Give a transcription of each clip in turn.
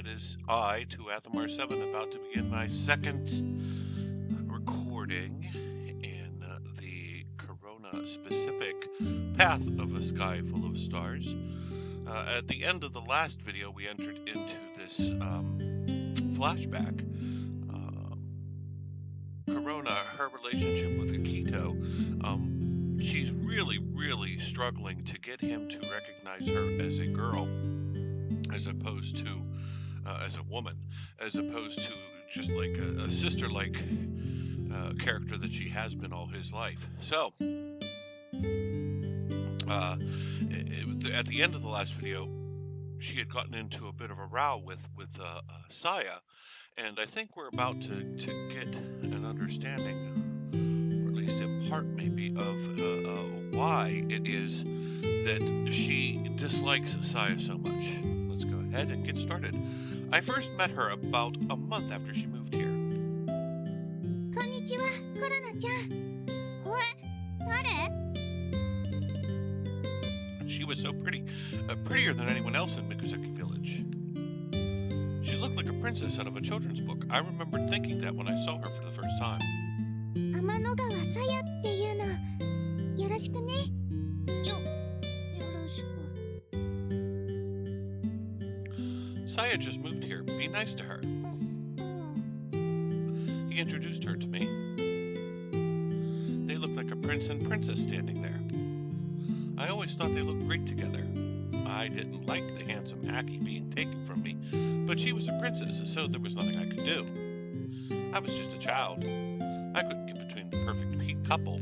it is I, to Athamar7, about to begin my second recording in the Korona specific Path of a Sky Full of Stars. At the end of the last video, we entered into this flashback. Korona, her relationship with Akito, she's really struggling to get him to recognize her as a girl, as opposed to as a woman, as opposed to just like a sister-like character that she has been all his life. So, at the end of the last video, she had gotten into a bit of a row with Saya, and I think we're about to get an understanding, or at least in part maybe, of why it is that she dislikes Saya so much. Let's go ahead and get started. I first met her about a month after she moved here. Konnichiwa, Korona-chan. She was so pretty, prettier than anyone else in Mikuzaki Village. She looked like a princess out of a children's book. I remembered thinking that when I saw her for the first time. Amanogawa Saya っていうの。よろしくね。よろしく。 Saya just moved here. Be nice to her. He introduced her to me. They looked like a prince and princess standing there. I always thought they looked great together. I didn't like the handsome Aki being taken from me, but she was a princess, so there was nothing I could do. I was just a child. I couldn't get between the perfect couple.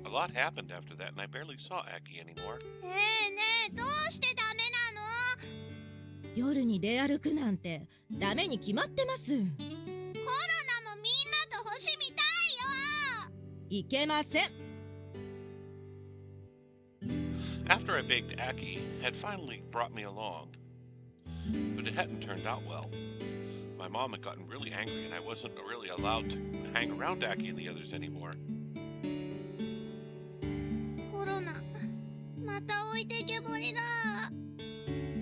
A lot happened after that, and I barely saw Aki anymore. ねえ、どうしてダメなの？夜に出歩くなんてダメに決まってます。コロナもみんなと星見たいよ。いけません。After I begged, Aki had finally brought me along, but it hadn't turned out well. My mom had gotten really angry, and I wasn't really allowed to hang around Aki and the others anymore. コロナ、また置いてけぼりだ。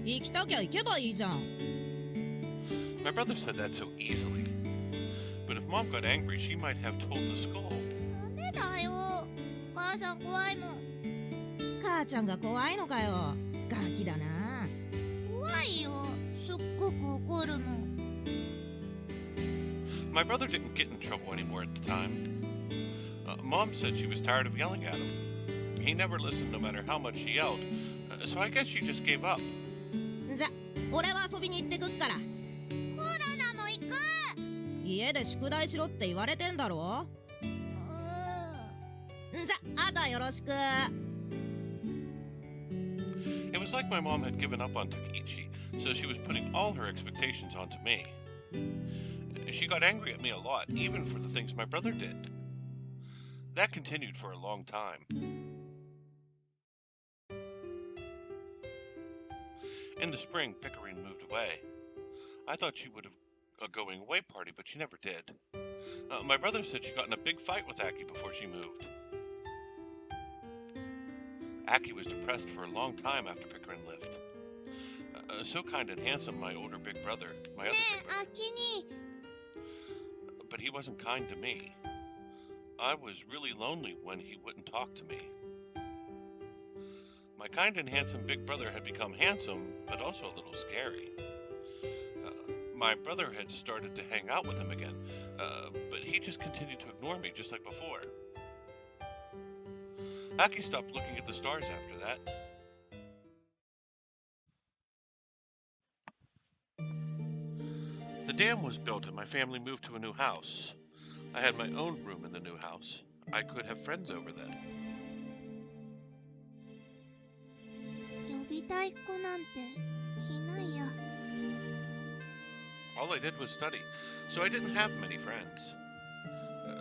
行きたきゃ行けばいいじゃん。My brother said that so easily, but if Mom got angry, she might have told the school. ダメだよ。お母さん怖いもん。母ちゃんが怖いのかよ。ガキだな。怖いよ。すっごく怒るもん。My brother didn't get in trouble anymore at the time. Mom said she was tired of yelling at him. He never listened no matter how much she yelled, so I guess she just gave up. じゃ、俺は遊びに行ってくっから。コロナも行く。家で宿題しろって言われてんだろ。じゃ、あとはよろしく。It was like my mom had given up on Takeichi, so she was putting all her expectations onto me. She got angry at me a lot, even for the things my brother did. That continued for a long time. In the spring, Pickering moved away. I thought she would have a going away party, but she never did. My brother said she got in a big fight with Aki before she moved. Aki was depressed for a long time after Pickering left. So kind and handsome, my older big brother, my other big brother. 秋に。 But he wasn't kind to me. I was really lonely when he wouldn't talk to me. My kind and handsome big brother had become handsome, but also a little scary. My brother had started to hang out with him again, but he just continued to ignore me just like before. Aki stopped looking at the stars after that. The dam was built and my family moved to a new house. I had my own room in the new house. I could have friends over then. 呼びたい子なんていないや。 All I did was study, so I didn't have many friends.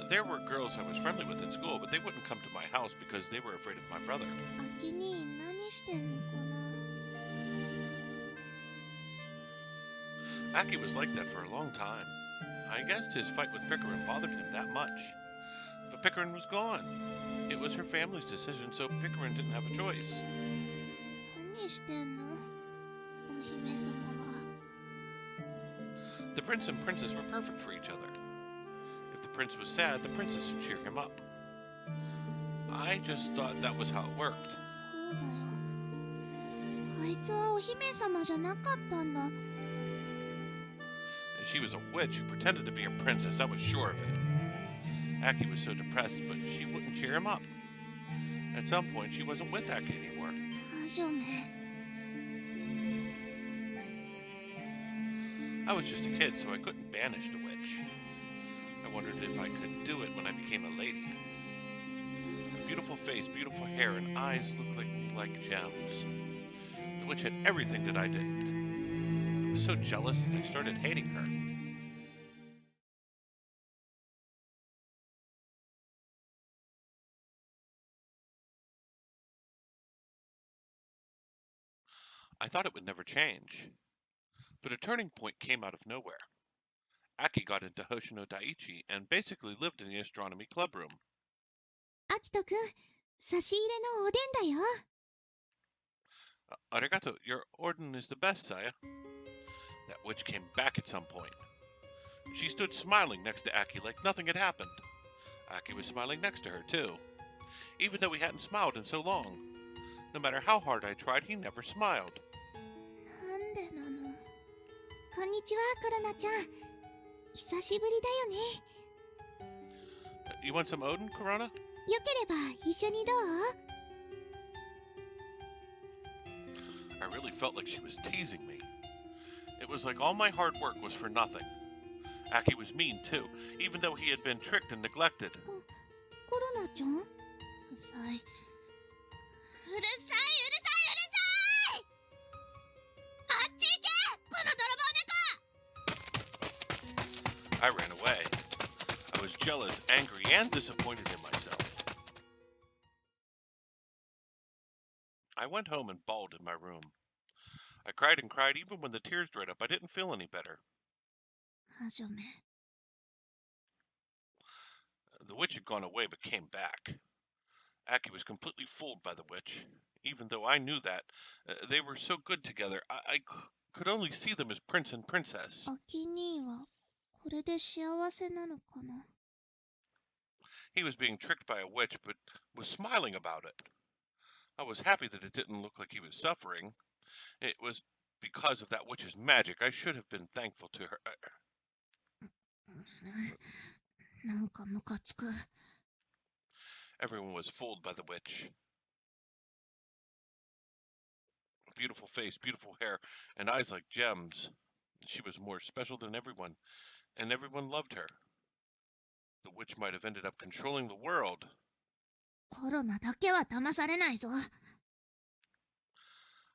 There were girls I was friendly with at school, but they wouldn't come to my house because they were afraid of my brother. 秋に何してんのかな。 Aki was like that for a long time. I guessed his fight with Pickering bothered him that much. But Pickering was gone. It was her family's decision, so Pickering didn't have a choice. 何してんの？姫様は The prince and princess were perfect for each other. If the prince was sad, the princess would cheer him up. I just thought that was how it worked. そうだよ。あいつはお姫様じゃなかったんだ。 She was a witch who pretended to be a princess, I was sure of it. Aki was so depressed, but she wouldn't cheer him up. At some point, she wasn't with Aki anymore. 魔女め。 I was just a kid, so I couldn't banish the witch. I wondered if I could do it when I became a lady. Her beautiful face, beautiful hair, and eyes looked like gems. The witch had everything that I didn't. I was so jealous that I started hating her. I thought it would never change. But a turning point came out of nowhere. Aki got into Hoshino Daiichi and basically lived in the astronomy club room. アキトくん、差し入れのおでんだよ。 Arigato, your Orden is the best, Saya. That witch came back at some point. She stood smiling next to Aki like nothing had happened. Aki was smiling next to her, too. Even though he hadn't smiled in so long. No matter how hard I tried, he never smiled. なんでなの。こんにちは、コロナちゃん。久しぶりだよね。 You want some Odin, Korona? よければ一緒にどう？ I really felt like she was teasing me. It was like all my hard work was for nothing. Aki was mean, too, even though he had been tricked and neglected. コロナちゃん？うるさい。うるさい、うるさい、うるさい！あっち行け！この泥棒猫！ I ran away. I was jealous, angry, and disappointed in myself. I went home and bawled in my room. I cried and cried even when the tears dried up. I didn't feel any better. 魔女め。 The witch had gone away but came back. Aki was completely fooled by the witch. Even though I knew that, they were so good together, I could only see them as prince and princess. アキ兄はこれで幸せなのかな。 He was being tricked by a witch but was smiling about it. I was happy that it didn't look like he was suffering. It was because of that witch's magic. I should have been thankful to her. なんかムカつく。 Everyone was fooled by the witch. Beautiful face, beautiful hair, and eyes like gems. She was more special than everyone, and everyone loved her. The witch might have ended up controlling the world. コロナだけは騙されないぞ。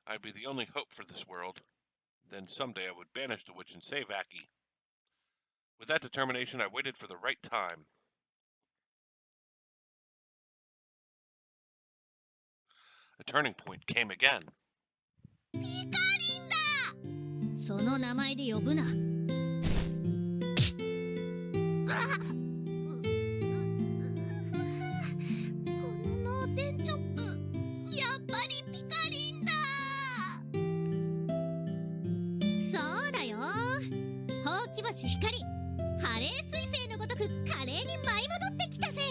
I'd be the only hope for this world. Then someday I would banish the witch and save Aki. With that determination, I waited for the right time. A turning point came again. ピカリンだ。その名前で呼ぶな。この脳天チョップ、やっぱりピカリンだ。そうだよ。ほうき星光、ハレー彗星のごとく華麗に舞い戻ってきたぜ。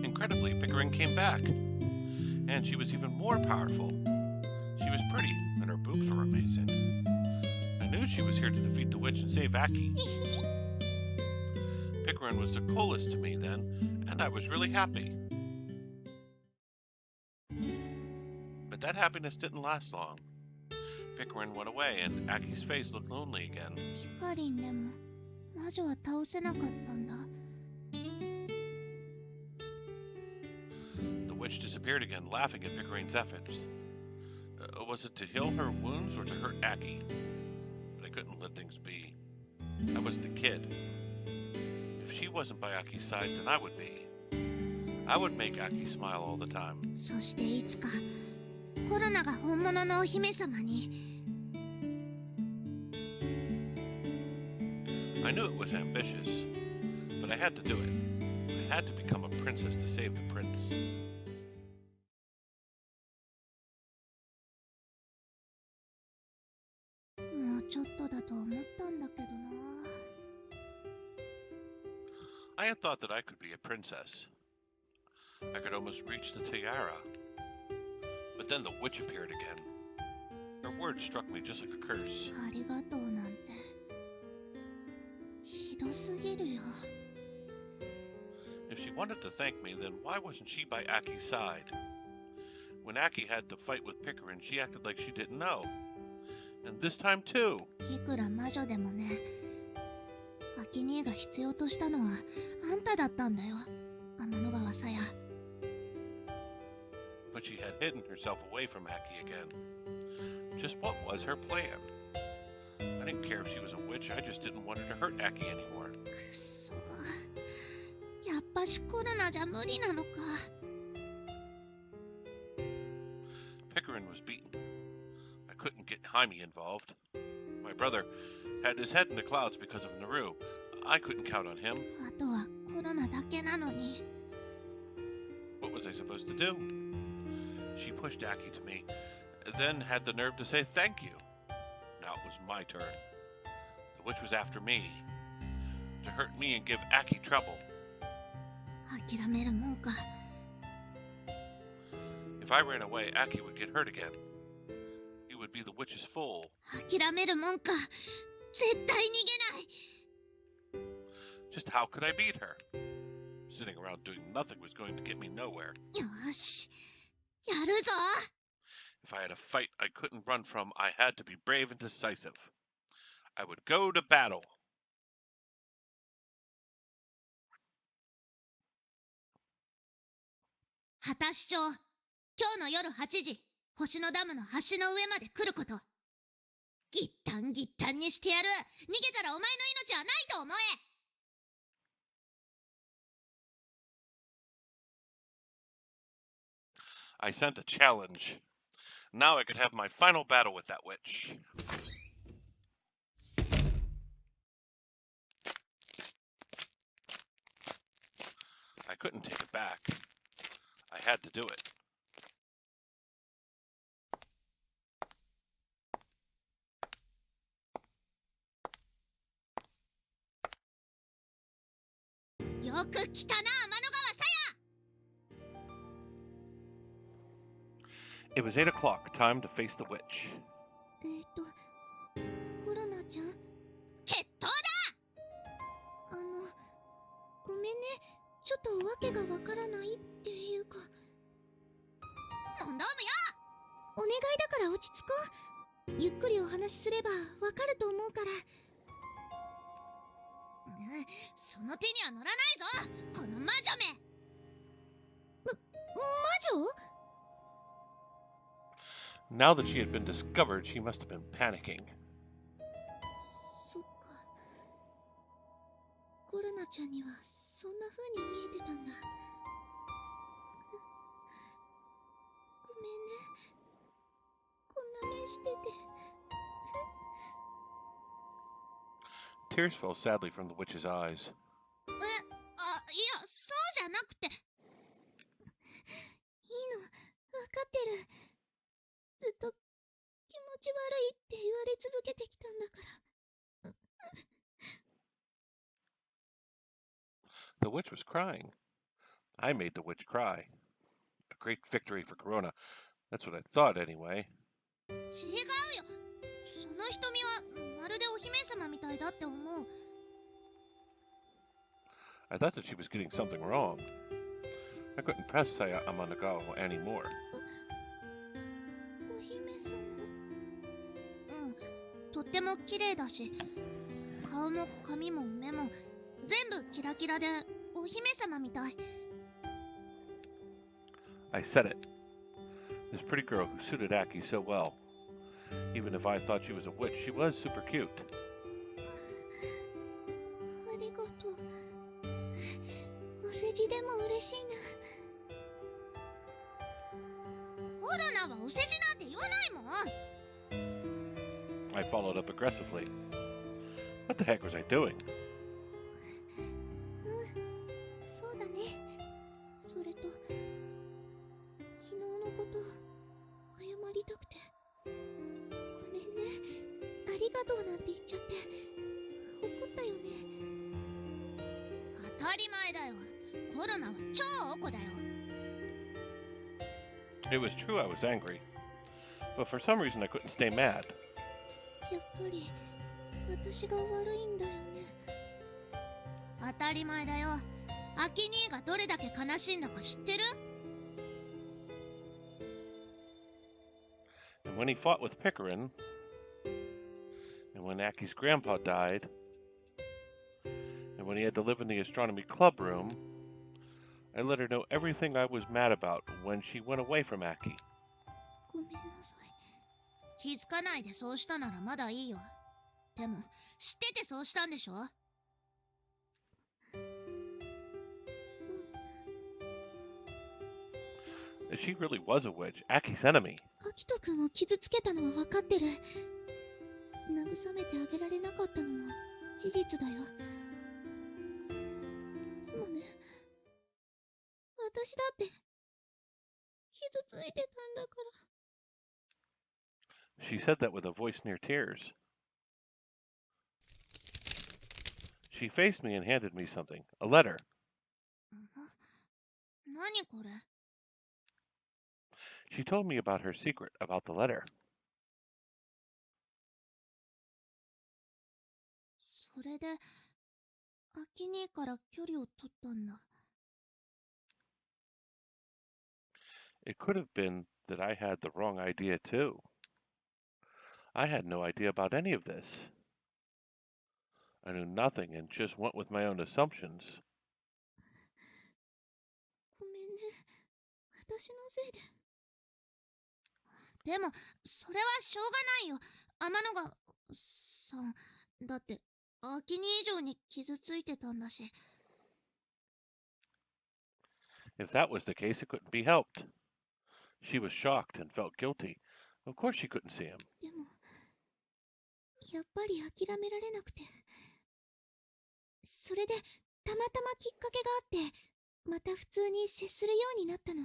Incredibly, Pickering came back. And she was even more powerful. She was pretty, and her boobs were amazing. I knew she was here to defeat the witch and save Aki. Pickering was the coolest to me then, and I was really happy. But that happiness didn't last long. Pickering went away, and Aki's face looked lonely again. ピカリンでも魔女は倒せなかったんだ。 The witch disappeared again, laughing at Pickering's efforts. Was it to heal her wounds or to hurt Aki? But I couldn't let things be. I wasn't a kid. If she wasn't by Aki's side, then I would be. I would make Aki smile all the time. そしていつかコロナが本物のお姫様に。 I knew it was ambitious, but I had to do it. I had to become a princess to save the prince. と思ったんだけどな。 I had thought that I could be a princess. I could almost reach the tiara. But then the witch appeared again. Her words struck me just like a curse. ありがとうなんてひどすぎるよ。 If she wanted to thank me, then why wasn't she by Aki's side? When Aki had to fight with Pickering, she acted like she didn't know. And this time too. いくら魔女でもね、アキ兄が必要としたのはあんただったんだよ、天の川さや。 But she had hidden herself away from Aki again. Just what was her plan? I didn't care if she was a witch, I just didn't want her to hurt Aki anymore. くそ、やっぱしコロナじゃ無理なのか。 Pickering was beaten. I couldn't get Jaime involved. My brother had his head in the clouds because of Naru. I couldn't count on him. あとはコロナだけなのに。 What was I supposed to do? She pushed Aki to me, then had the nerve to say thank you. Now it was my turn. The witch was after me, to hurt me and give Aki trouble. 諦めるもんか。 If I ran away, Aki would get hurt again. He would be the witch's fool. 諦めるもんか。絶対逃げない。 Just how could I beat her? Sitting around doing nothing was going to get me nowhere. よし、やるぞ。 If I had a fight I couldn't run from, I had to be brave and decisive. I would go to battle. 旗市長、今日の夜8時、星のダムの橋の上まで来ること。ぎったんぎったんにしてやる。逃げたらお前の命はないと思え。 I sent a challenge. Now I could have my final battle with that witch. I couldn't take it back. I had to do it. よく来たな、天の川さや。 It was 8 o'clock, time to face the witch. コロナちゃん。決闘だ。ごめんね。ちょっとわけがわからないっていうか。問答無用。お願いだから落ち着こう。ゆっくりお話しすればわかると思うから。その手には乗らないぞ、この魔女め。魔女？ Now that she had been discovered, she must have been panicking. そっか。コロナちゃんにはそんな風に見えてたんだ。ごめんね。こんな目してて。 Tears fell sadly from the witch's eyes. いや、そうじゃなくて。いいの、わかってる。ずっと気持ち悪いって言われ続けてきたんだから。 The witch was crying. I made the witch cry. A great victory for Korona. That's what I thought anyway. 違うよ。その瞳はまるでお姫様みたいだって思う。 I thought that she was getting something wrong. I couldn't press Saya Amanagawa anymore. お姫様。うん、とっても綺麗だし、顔も髪も目も全部キラキラでお姫様みたい。 I said it. This pretty girl who suited Aki so well. Even if I thought she was a witch, she was super cute. ありがとう。お世辞でも嬉しいな。コロナはお世辞なんて言わないもん。 I followed up aggressively. What the heck was I doing? そうだね。それと昨日のこと謝りたくて。ごめんね。ありがことをなんて言っちゃって怒ったよね。当たり前だよ。コロナは超おこだよ。It was true I was angry, but for some reason I couldn't stay mad. やっぱり私が悪いんだよね。当たり前だよ。アキ兄がどれだけ悲しいんだか知ってる？ And when he fought with Pickering, and when Aki's grandpa died, and when he had to live in the astronomy club room, I let her know everything I was mad about when she went away from Aki. ごめんなさい。気づかないでそうしたならまだいいよ。でも知っててそうしたんでしょ？ She really was a witch, Aki's enemy. アキト君を傷つけたのは分かってる。慰めてあげられなかったのも事実だよ。でもね、私だって傷ついてたんだから。She said that with a voice near tears. She faced me and handed me something, a letter. 何これ？ She told me about her secret about the letter. それでアキ兄から距離を取ったんだ。It could have been that I had the wrong idea too. I had no idea about any of this. I knew nothing and just went with my own assumptions. ごめんね。私のせいで。でもそれはしょうがないよ。天の川さんだってアキ兄以上に傷ついてたんだし。 If that was the case, it couldn't be helped. She was shocked and felt guilty. Of course she couldn't see him. でもやっぱり諦められなくて。それでたまたまきっかけがあってまた普通に接するようになったの。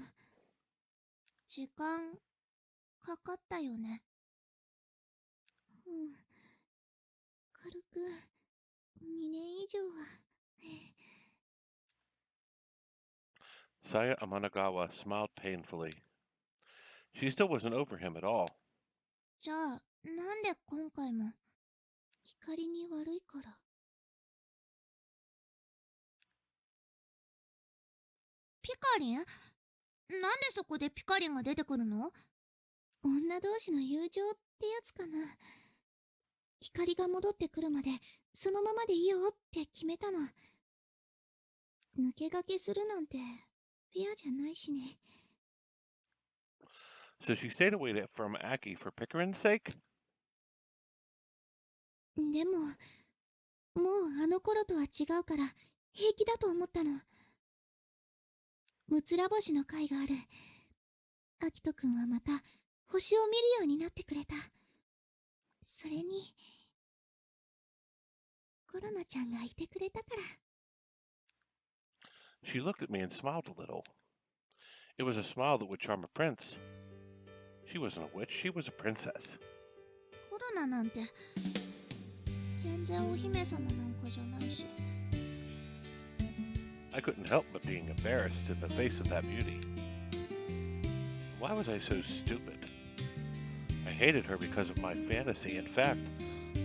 時間かかったよね。うん。軽く2年以上は。Saya Amanagawa smiled painfully. She still wasn't over him at all. じゃあなんで今回も？光に悪いから。ピカリン？なんでそこでピカリンが出てくるの？女同士の友情ってやつかな。光が戻ってくるまでそのままでいいよって決めたの。抜け駆けするなんてフェアじゃないしね。So she stayed away from Aki for Pickering's sake? でも、もうあの頃とは違うから平気だと思ったの。むつら星の会がある。アキトくんはまた星を見るようになってくれた。それに、コロナちゃんがいてくれたから。She looked at me and smiled a little. It was a smile that would charm a prince. She wasn't a witch, she was a princess. コロナなんて全然お姫様なんかじゃないし。 I couldn't help but being embarrassed in the face of that beauty. Why was I so stupid? I hated her because of my fantasy. In fact,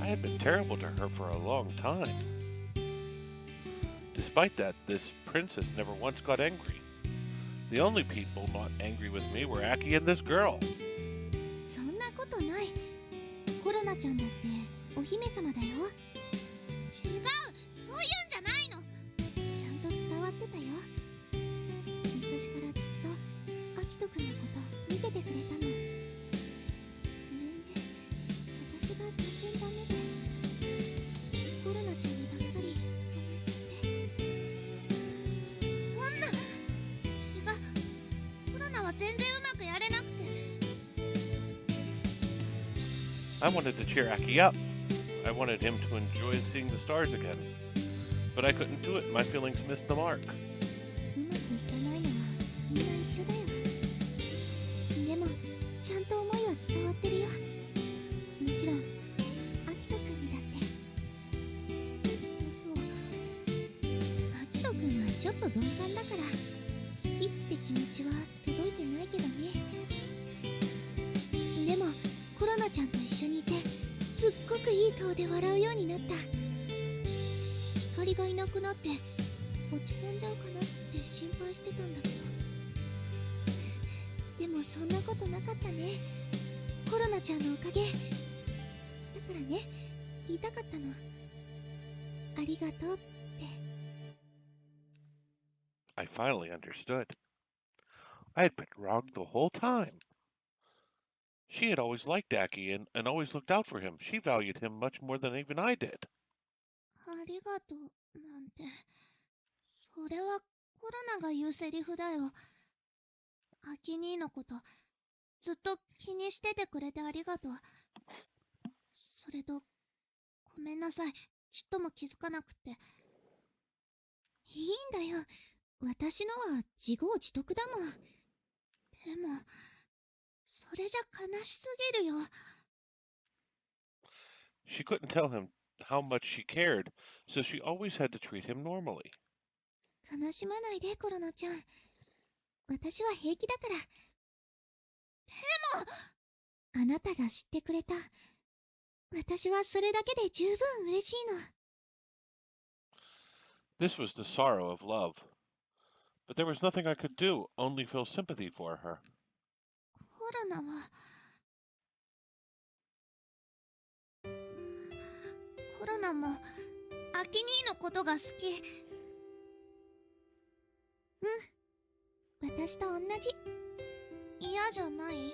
I had been terrible to her for a long time. Despite that, this princess never once got angry. The only people not angry with me were Aki and this girl. そんなことない。コロナちゃんだってお姫様だよ。違う、そういうんじゃないの。ちゃんと伝わってたよ。昔からずっとアキトくんのこと見ててくれたの。ごめんね。私が全然ダメで。コロナちゃんにばっかり甘えちゃって。そんな。違う。コロナは全然うまくやれなくて。I wanted to cheer Aki up. I wanted him to enjoy seeing the stars again. But I couldn't do it. My feelings missed the mark. うまくいかないのはみんな一緒だよ。でもちゃんと思いは伝わってるよ。もちろんアキトくんちょっと鈍感だから好きって気持ちは届いてないけどね。でもコロナちゃんと一緒にいてすっごくいい顔で笑うようになった。光がいなくなって落ち込んじゃうかなって心配してたんだけど、でもそんなことなかったね。コロナちゃんのおかげだからね、言いたかったの。ありがとうって。I finally understood. I had been wrong the whole time. She had always liked Aki and always looked out for him. She valued him much more than even I did. ありがとうなんて、それはコロナが言うセリフだよ。アキ兄のことずっと気にしててくれてありがとう。それとごめんなさい、ちっとも気づかなくて。いいんだよ、私のは自業自得だもん。でもそれじゃ悲しすぎるよ。She couldn't tell him how much she cared, so she always had to treat him normally. 悲しまないでコロナちゃん、私は平気だから。でもあなたが知ってくれた。私はそれだけで十分嬉しいの。This was the sorrow of love. But there was nothing I could do, only feel sympathy for her. コロナはコロナもアキ兄のことが好き。私と同じ。嫌じゃない？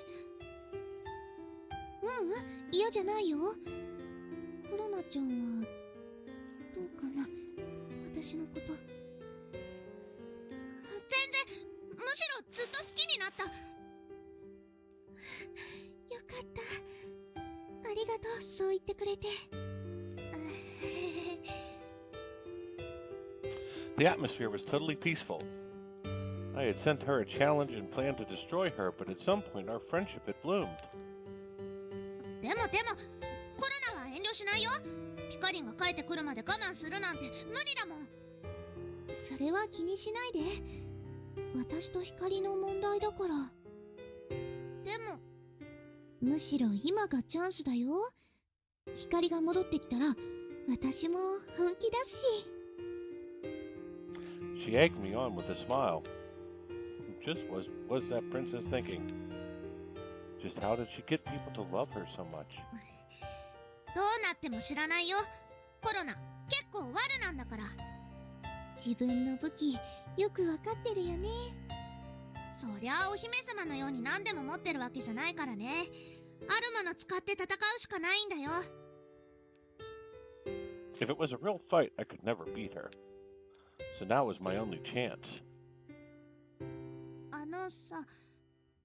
嫌じゃないよ。コロナちゃんはどうかな、私のこと。全然、むしろずっと好きになった。よかった、ありがとう、そう言ってくれて。The atmosphere was totally peaceful. I had sent her a challenge and planned to destroy her, but at some point our friendship had bloomed. でもコロナは遠慮しないよ。ピカリンが帰ってくるまで我慢するなんて無理だもん。それは気にしないで、私と光の問題だから。でもむしろ今がチャンスだよ。光が戻ってきたら私も本気だし。She egged me on with a smile. Just was that princess thinking? Just how did she get people to love her so much? どうなっても知らないよ。コロナ結構悪なんだから。自分の武器よくわかってるよね。そりゃあお姫様のように何でも持ってるわけじゃないからね。あるもの使って戦うしかないんだよ。If it was a real fight, I could never beat her. So now was my only chance. あのさ、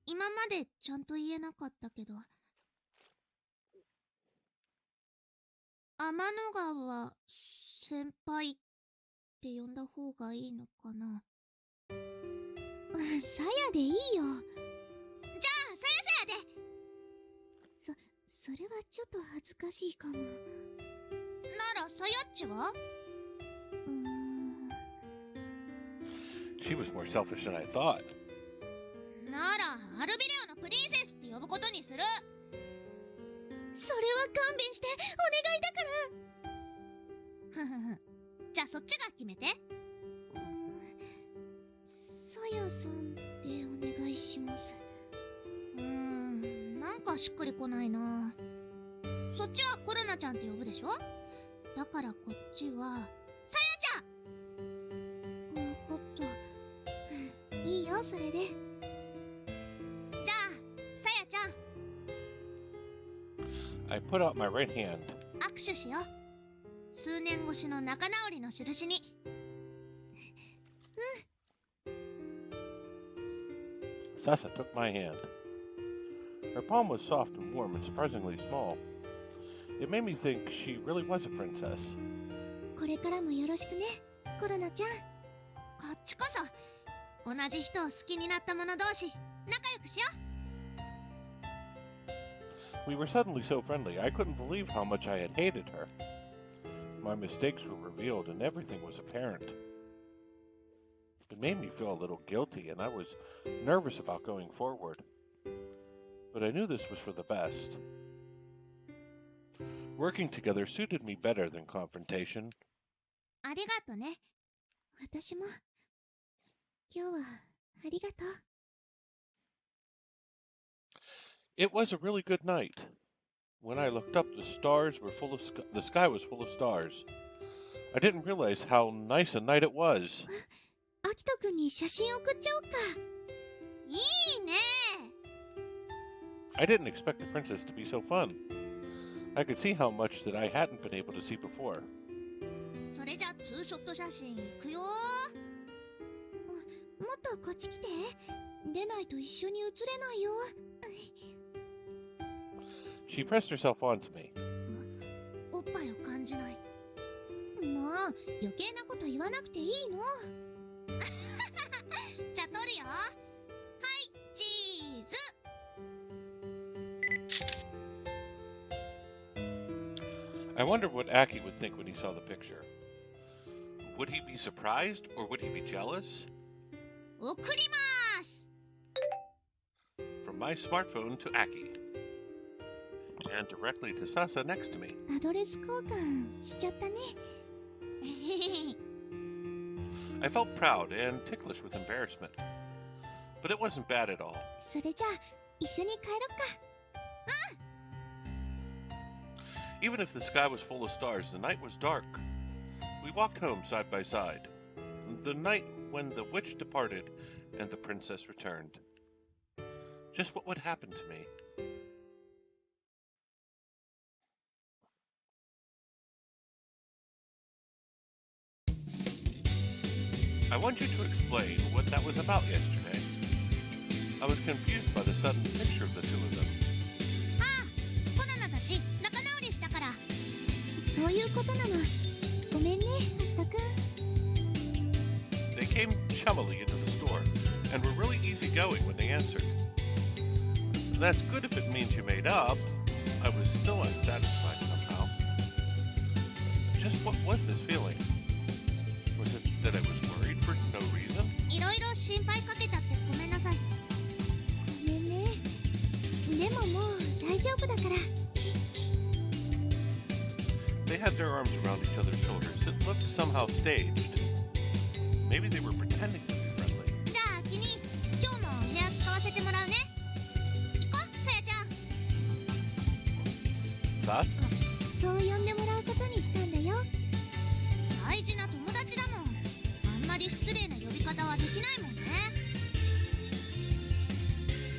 今までちゃんと言えなかったけど、天の川先輩って呼んだ方がいいのかな。さやでいいよ。じゃあさやで。それはちょっと恥ずかしいかも。ならさやっちは？ She was more selfish than I thought. ならアルビレオのプリンセスって呼ぶことにする。それは勘弁して、お願いだから。ふふふ。じゃあそっちが決めて。さやさんでお願いします。なんかしっくりこないな。そっちはコロナちゃんって呼ぶでしょ。だからこっちはさやちゃん。分かった。いいよ、それで。じゃあさやちゃん、I put out my right hand. 握手しよう。数年越しの仲直りの印に。Sasa took my hand. Her palm was soft and warm and surprisingly small. It made me think she really was a princess. これからもよろしくね、コロナちゃん。こっちこそ同じ人を好きになった者同士仲良くしよう。 We were suddenly so friendly, I couldn't believe how much I had hated her. My mistakes were revealed and everything was apparent. It made me feel a little guilty, and I was nervous about going forward. But I knew this was for the best. Working together suited me better than confrontation. ありがとね。私も今日はありがとう。 It was a really good night. When I looked up, the sky was full of stars. I didn't realize how nice a night it was. アキトくんに写真送っちゃおうか。いいね。 I didn't expect the princess to be so fun. I could see how much that I hadn't been able to see before. それじゃツーショット写真いくよ。もっとこっち来て。出ないと一緒に写れないよ。 She pressed herself onto me. おっぱいを感じない。もう余計なこと言わなくていいの。じゃあ撮るよ。はいチーズ。 I wondered what Aki would think when he saw the picture. Would he be surprised or would he be jealous? 送ります。 From my smartphone to Aki. And directly to Sasa next to me. アドレス交換しちゃったね。 I felt proud and ticklish with embarrassment. But it wasn't bad at all. それじゃあ一緒に帰ろっか。 Even if the sky was full of stars, the night was dark. We walked home side by side. The night when the witch departed and the princess returned. Just what would happen to me? I want you to explain what that was about yesterday. I was confused by the sudden picture of the two of them. ああ、コロナたち仲直りしたから。そういうことなの。ごめんね、アキトくん。 They came chummily into the store and were really easygoing when they answered. That's good if it means you made up. I was still unsatisfied somehow. Just what was this feeling? Was it that I was worried for no reason? いろいろ心配かけちゃってごめんなさい。ごめんね。でももう大丈夫だから。 They had their arms around each other's shoulders. It looked somehow staged. Maybe they were pretending to be friendly. じゃあ君、今日も部屋使わせてもらうね。行こう、さやちゃん。 Sasa? そう呼んでもらうことにしたんだよ。大事な友達だもん。あんまり失礼な呼び方はできないもんね。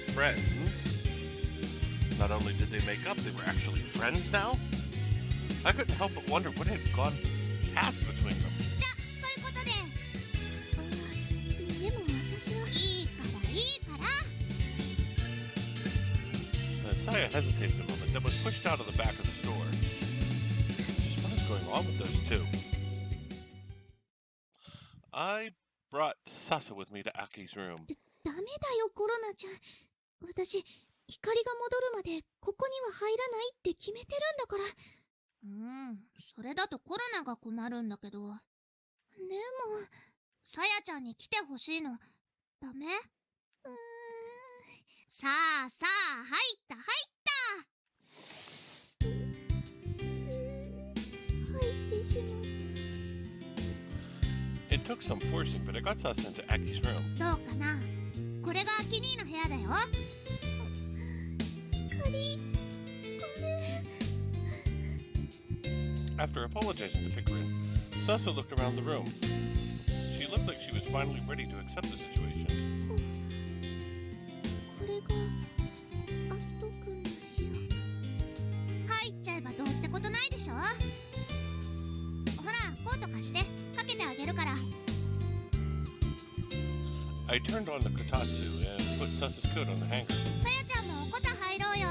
Friends? Not only did they make up, they were actually friends now? I couldn't help but wonder what had gone past between them. じゃあそういうことで。でも私は。いいからいいから。 Saya hesitated a moment, then was pushed out of the back of the store. Just what is going on with those two? I brought Sasa with me to Aki's room. ダメだよ、コロナちゃん。私、光が戻るまでここには入らないって決めてるんだから。それだとコロナが困るんだけど。でも、さやちゃんに来てほしいの。ダメ？さあさあ、入った入った。入ってしまう。 It took some forcing, but I got Sasa into Aki's room. どうかな？これがアキ兄の部屋だよ。光、ごめん。 After apologizing to Pickering, Sasa looked around the room. She looked like she was finally ready to accept the situation. これがアキトくんの部屋。入っちゃえばどうってことないでしょ。ほら、コート貸して、かけてあげるから。 I turned on the kotatsu and put Sasa's coat on the hanger. さやちゃんもおこた入ろうよ。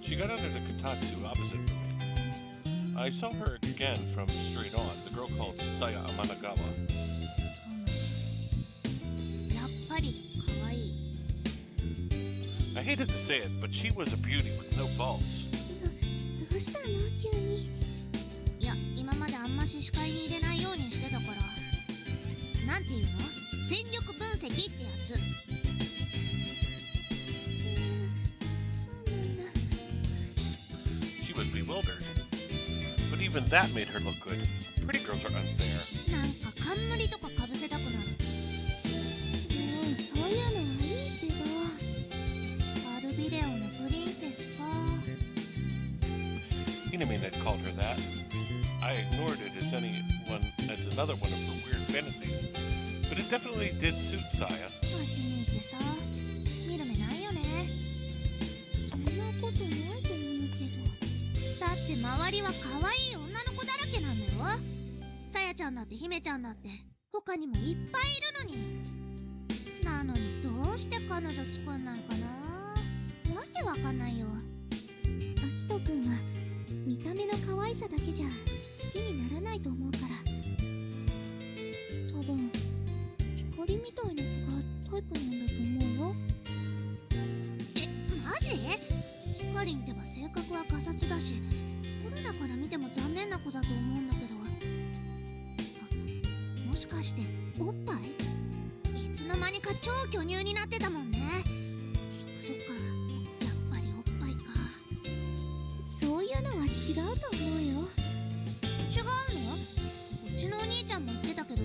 She got under the kotatsu opposite from me. I saw her again from straight on, the girl called Saya Amanagawa. やっぱり可愛い。 I hated to say it, but she was a beauty with no faults. どうしたの急に。いや、今まであん話視界に入れないようにしてたから。なんていうの、戦力分析ってやつ。そうなんだ。 She was bewildered. But even that made her look good. Pretty girls are unfair. なんか冠とかかぶせたくなる。もうそういうのはいいけど。アルビレオのプリンセスか。Inamin had called her that. I ignored it as another one of her weird fantasies. But it definitely did suit Saya. アキニってさ、見る目ないよね。そんなことないと思うけど。だって周りは可愛い女の子だらけなんだよ。さやちゃんだって姫ちゃんだって他にもいっぱいいるのに。なのにどうして彼女作んないかな。わけわかんないよ。アキトくんは見た目の可愛さだけじゃ好きにならないと思うから。多分光みたいな子がタイプなんだと思うよ。え、マジ？ヒカリンってば性格はガサツだし、コロナから見ても残念な子だと思うんだけど。もしかしておっぱい？いつの間にか超巨乳になってたもんね。そっかそっか、やっぱりおっぱいか。そういうのは違うと思うよ。違うの？うちのお兄ちゃんも言ってたけど、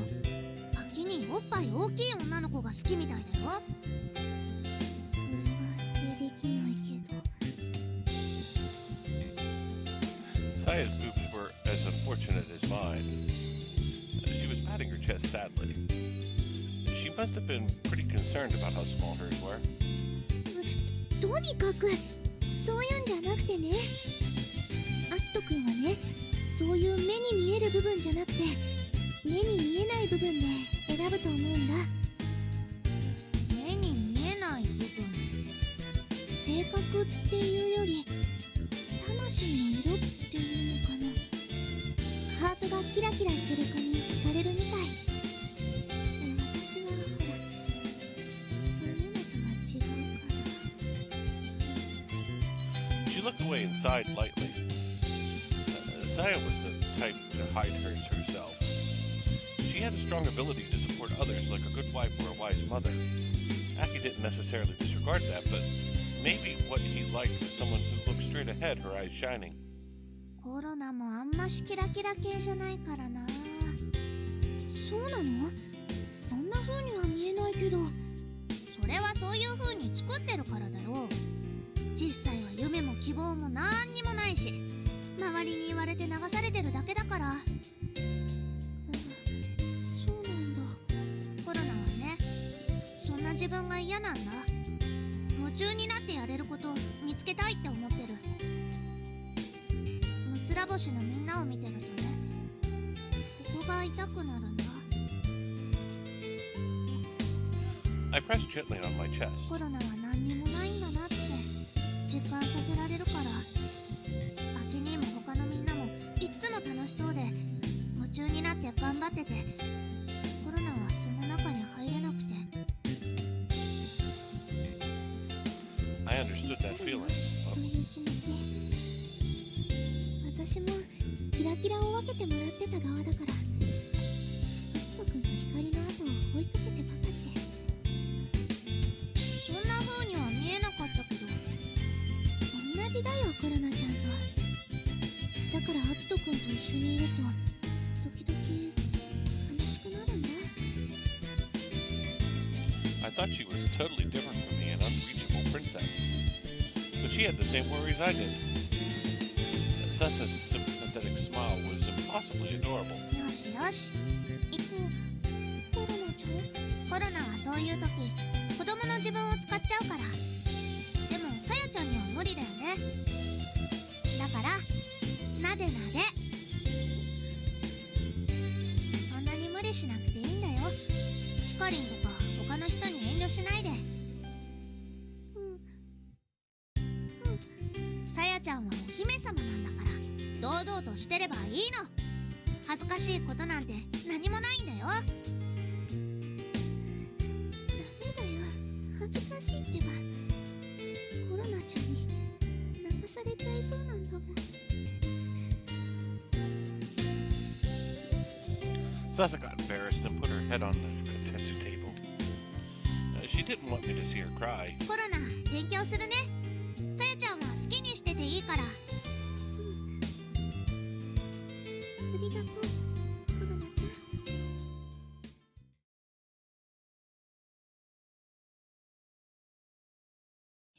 秋におっぱい大きい女の子が好きみたいだよ。それは否定できないけど。 Saya's boobs were as unfortunate as mine. She was patting her chest sadly. She must have been pretty concerned about how small hers were. とにかくそういうんじゃなくてね。アキトくんはね、そういう目に見える部分じゃなくて目に見えない部分で選ぶと思うんだ。目に見えない部分。性格っていうより魂の色っていうのかな。ハートがキラキラしてる子に惹かれるみたい。私はほらそういうのとは違うから。 She looked away and sighed lightly. Saya was the type to hide hers herself. She had a strong ability to support others like a good wife or a wise mother. Aki didn't necessarily disregard that, but maybe what he liked was someone who looked straight ahead, her eyes shining. コロナもあんましキラキラ系じゃないからな。そうなの？そんな風には見えないけど。それはそういう風に作ってるからだよ。実際は夢も希望もなんにもないし、周りに言われて流されてるだけだから。そうなんだ。コロナはね、そんな自分が嫌なんだ。夢中になってやれることを見つけたいって思ってる。むつら星のみんなを見てるとね、ここが痛くなるんだ。 I pressed gently on my chest. コロナは何にもないんだなって実感させられるから。アキ兄も他のみんなもいっつも楽しそうで夢中になって頑張ってて、コロナはその中に入れなくて。 I understood that feeling. そういう気持ち。私もキラキラを分けてもらってた側だから。アキトくんと光の後を追いかけてばかって。そんな風には見えなかったけど。同じだよ、コロナちゃんと。だからアキトくんと一緒にいると時々悲しくなるんだ。 I thought she was totally different from me, an unreachable princess. But she had the same worries I did. Sessa's sympathetic smile was impossibly adorable. よしよし。コロナちゃん？コロナはそういう時子供の自分を使っちゃうから。でもさやちゃんには無理だよね。だからなでなで。そんなに無理しなくていいんだよ。ヒカリンとか他の人に遠慮しないで。さやちゃんはお姫様なんだから堂々としてればいいの。恥ずかしいことなんて何もないんだよ。ダメだよ、恥ずかしいってば。コロナちゃんに泣かされちゃいそうなんだもん。Sasa got embarrassed and put her head on the kotetsu table. She didn't want me to see her cry. コロナ、勉強するね。さやちゃんは好きにしてていいから。ありがとう、コロナちゃん。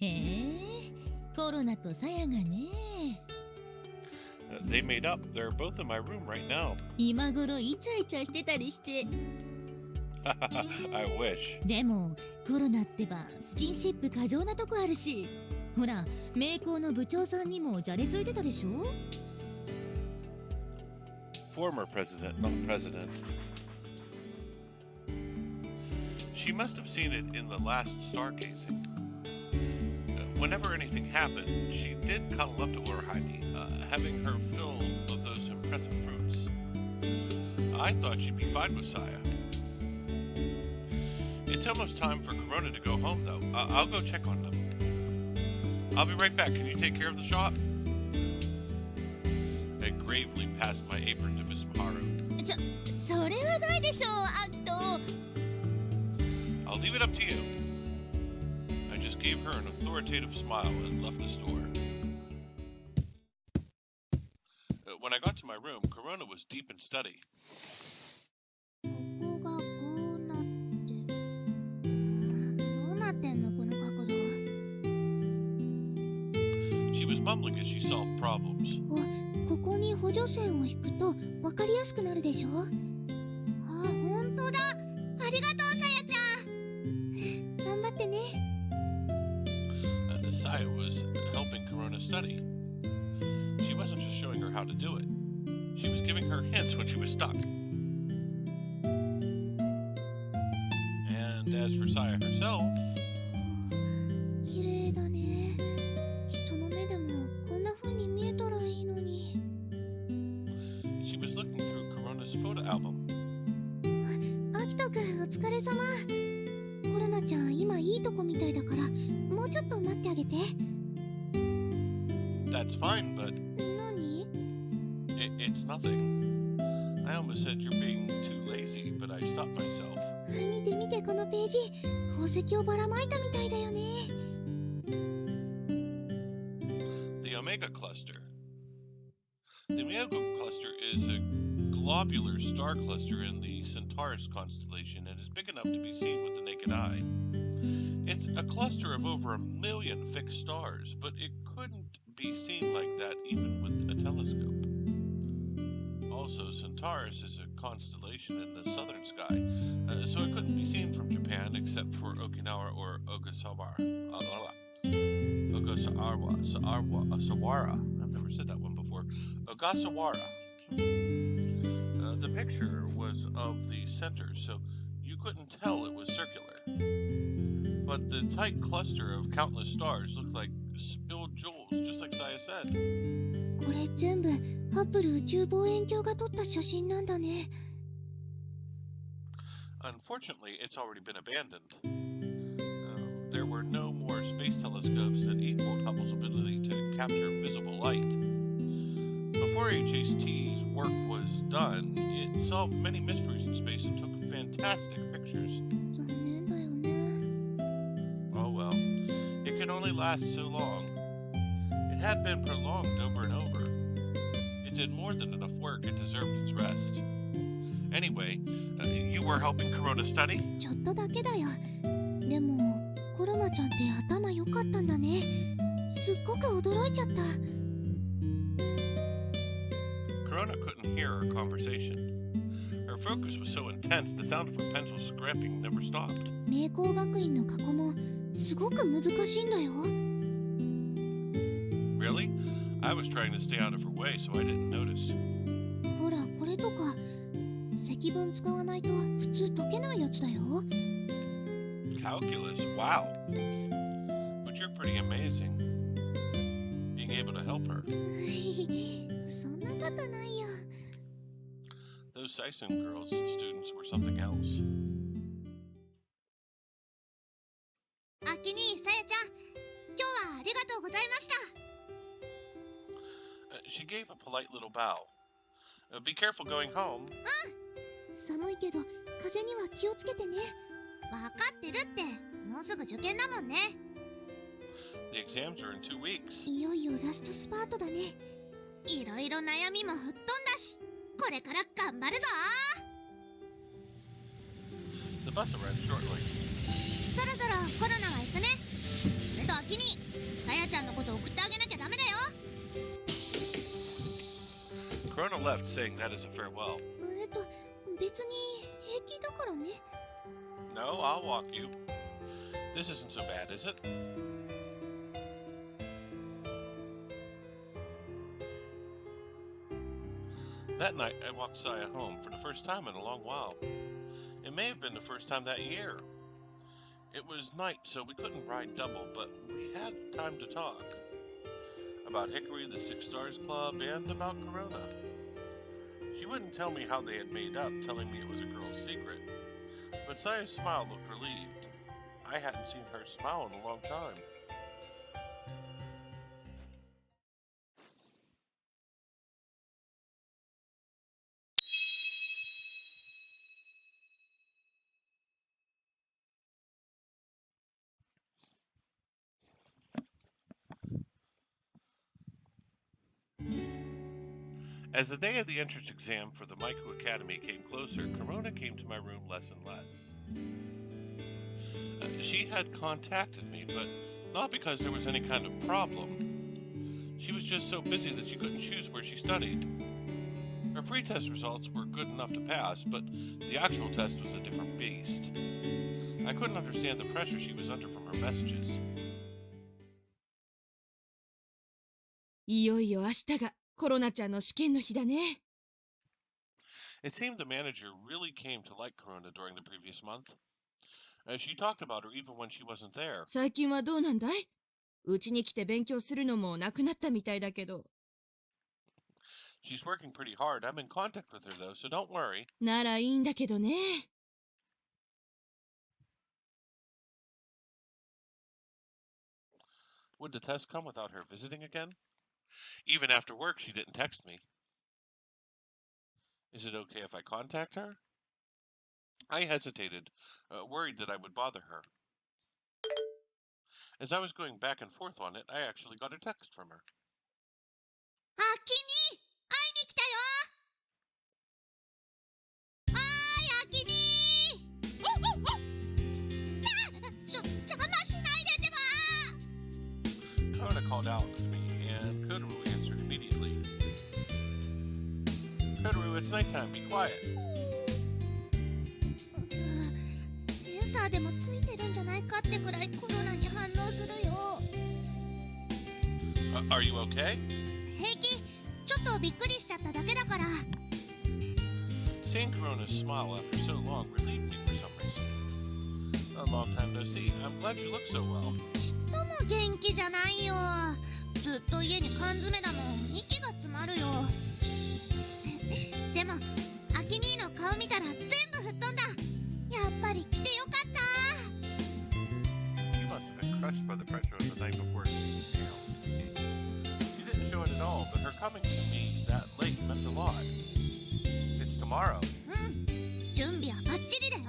へえ、コロナとサヤがね。They made up. They're both in my room right now. 今頃イチャイチャしてたりして。I wish. でもコロナってばスキンシップ過剰なとこあるし、ほら名工の部長さんにもじゃれついてたでしょ。Former president, not president. She must have seen it in the last stargazing. Whenever anything happened, she did cuddle up to Urhaimi, having her fill of those impressive fruits. I thought she'd be fine with Saya. It's almost time for Korona to go home, though. I'll go check on them. I'll be right back. Can you take care of the shop? I gravely passed my apron to Miss Maharu. それはないでしょう、アキト。I'll leave it up to you. I just gave her an authoritative smile and left the store. When I got to my room, Korona was deep in study. ここがこうなって。どうなってんのこの角度。She was mumbling as she solved problems. ここに補助線を引くと分かりやすくなるでしょ。あ、ほんとだ。ありがとう、さやちゃん。頑張ってね。Saya was helping Korona study. She wasn't just showing her how to do it. She was giving her hints when she was stuck. And as for Saya herself, 綺麗だね。人の目でもこんな風に見えたらいいのに。 she was looking through Korona's photo album. アキトくんお疲れ様。コロナちゃん今いいとこみたいだからもうちょっと待ってあげて。 That's fine, but 何？ it's nothing. I almost said you're being too lazy, but I stopped myself. 見て見てこのページ。宝石をばらまいたみたいだよね。 The Omega Cluster. The Omega Cluster is a globular star cluster in the Centaurus constellation and is big enough to be seen with the naked eye. It's a cluster of over 1 million fixed stars, but it couldn't be seen like that even with a telescope. Also, Centaurus is a constellation in the southern sky, so it couldn't be seen from Japan except for Okinawa or Sawara. I've never said that one before. Ogasawara. The picture was of the center, so you couldn't tell it was circular. But the tight cluster of countless stars looked like spilled jewels, just like Saya said. これ全部ハッブル宇宙望遠鏡が撮った写真なんだね。 Unfortunately, it's already been abandoned. There were no more space telescopes that equaled Hubble's ability to capture visible light. Before HHT's work was done, it solved many mysteries in space and took fantastic pictures. 残念だよね。 Oh well, it could only last so long. It had been prolonged over and over. It did more than enough work, it deserved its rest. Anyway, you were helping Korona study? ちょっとだけだよ。でもコロナちゃんって頭良かったんだね。すっごく驚いちゃった。 Korona couldn't hear our conversation. Her focus was so intense, the sound of her pencil scraping never stopped. 名工学院の過去問すごく難しいんだよ。 Really? I was trying to stay out of her way, so I didn't notice. ほらこれとか積分使わないと普通解けないやつだよ。 Calculus? Wow. But you're pretty amazing. Being able to help her. そんなことないよ。 Those Saisen girls' students were something else. あきに、さやちゃん、今日はありがとうございました。She gave a polite little bow. Be careful going home. そ寒いけど風邪には気をつけてね。わかってるって。もうすぐ受験だもんね。 The exams are in 2 weeks. いよいよラストスパートだね。いろいろ悩みも吹っ飛んだし、これから頑張るぞ。 The bus arrives shortly. そろそろコロナが行くね。それと秋にさやちゃんのこと送ってあげなきゃダメだよ。 Korona left, saying that as a farewell. 別に平気だからね。 No, I'll walk you. This isn't so bad, is it? That night, I walked Saya home for the first time in a long while. It may have been the first time that year. It was night, so we couldn't ride double, but we had time to talk. About Hickory, the Six Stars Club, and about Korona. She wouldn't tell me how they had made up, telling me it was a girl's secret. But Saya's smile looked relieved. I hadn't seen her smile in a long time. As the day of the entrance exam for the Maiku Academy came closer, Korona came to my room less and less. She had contacted me, but not because there was any kind of problem. She was just so busy that she couldn't choose where she studied. Her pre-test results were good enough to pass, but the actual test was a different beast. I couldn't understand the pressure she was under from her messages. いよいよ明日がコロナちゃんの試験の日だね。It seemed the manager really came to like Korona during the previous month. She talked about her even when she wasn't there. 最近はどうなんだい？うちに来て勉強するのもなくなったみたいだけど。She's working pretty hard. I'm in contact with her though, so don't worry. ならいいんだけどね。Would the test come without her visiting again? Even after work, she didn't text me. Is it okay if I contact her? I hesitated, worried that I would bother her. As I was going back and forth on it, I actually got a text from her. あきに会いに来たよ。はーい、あきに邪魔しないでってば。 Korona called out to me, and Kotaru answered immediately. Kotaru, it's nighttime. Be quiet. センサーでもついてるんじゃないかってくらいコロナに反応するよ。Are you okay? 平気。ちょっとびっくりしちゃっただけだから。 Seeing Korona's smile after so long relieved me for some reason. A long time no see. I'm glad you look so well. ちっとも元気じゃないよ。ずっと家に缶詰だもん。息が詰まるよ。でもアキ兄の顔見たら全部吹っ飛んだ。やっぱり来てよかった。 She must have been crushed by the pressure of the night before the exam. She didn't show it at all, but her coming to me that late meant a lot. It's tomorrow. うん、準備はバッチリだよ。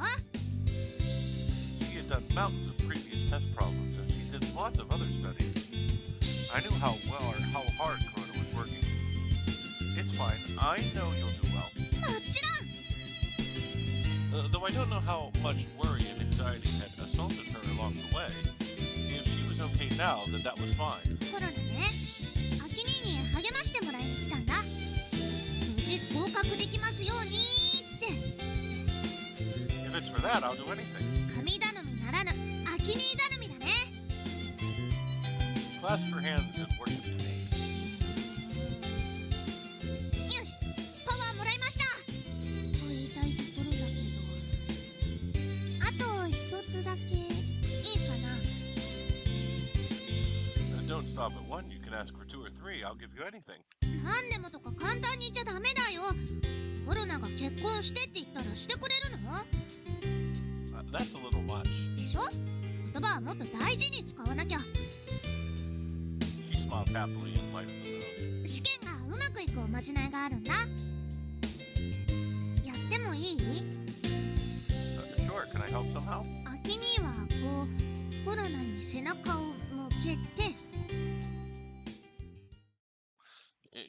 She had done mountains of previous test problems, and she did lots of other studying. I knew how well or how hard Korona was working. It's fine. I know you'll do well. もちろん。 Though I don't know how much worry and anxiety had assaulted her along the way. If she was okay now, then that was fine. コロナね、アキ兄に励ましてもらいに来たんだ。無事合格できますようにって。 If it's for that, I'll do anything. 神頼みならぬアキ兄頼みだね。 She clasped her hands and worshipped me. よし、パワーもらいましたと言いたいところだけど、あと一つだけいいかな。 Don't stop at one. You can ask for 2 or 3. I'll give you anything. 何でもとか簡単に言っちゃダメだよ。コロナが結婚してって言ったらしてくれるの？ That's a little much. でしょ？言葉はもっと大事に使わなきゃ。 She smiled happily in light of the moon. 試験がうまくいくおまじないがあるんだ。やってもいい？ Can I help somehow? アキ兄はこうコロナに背中を向けて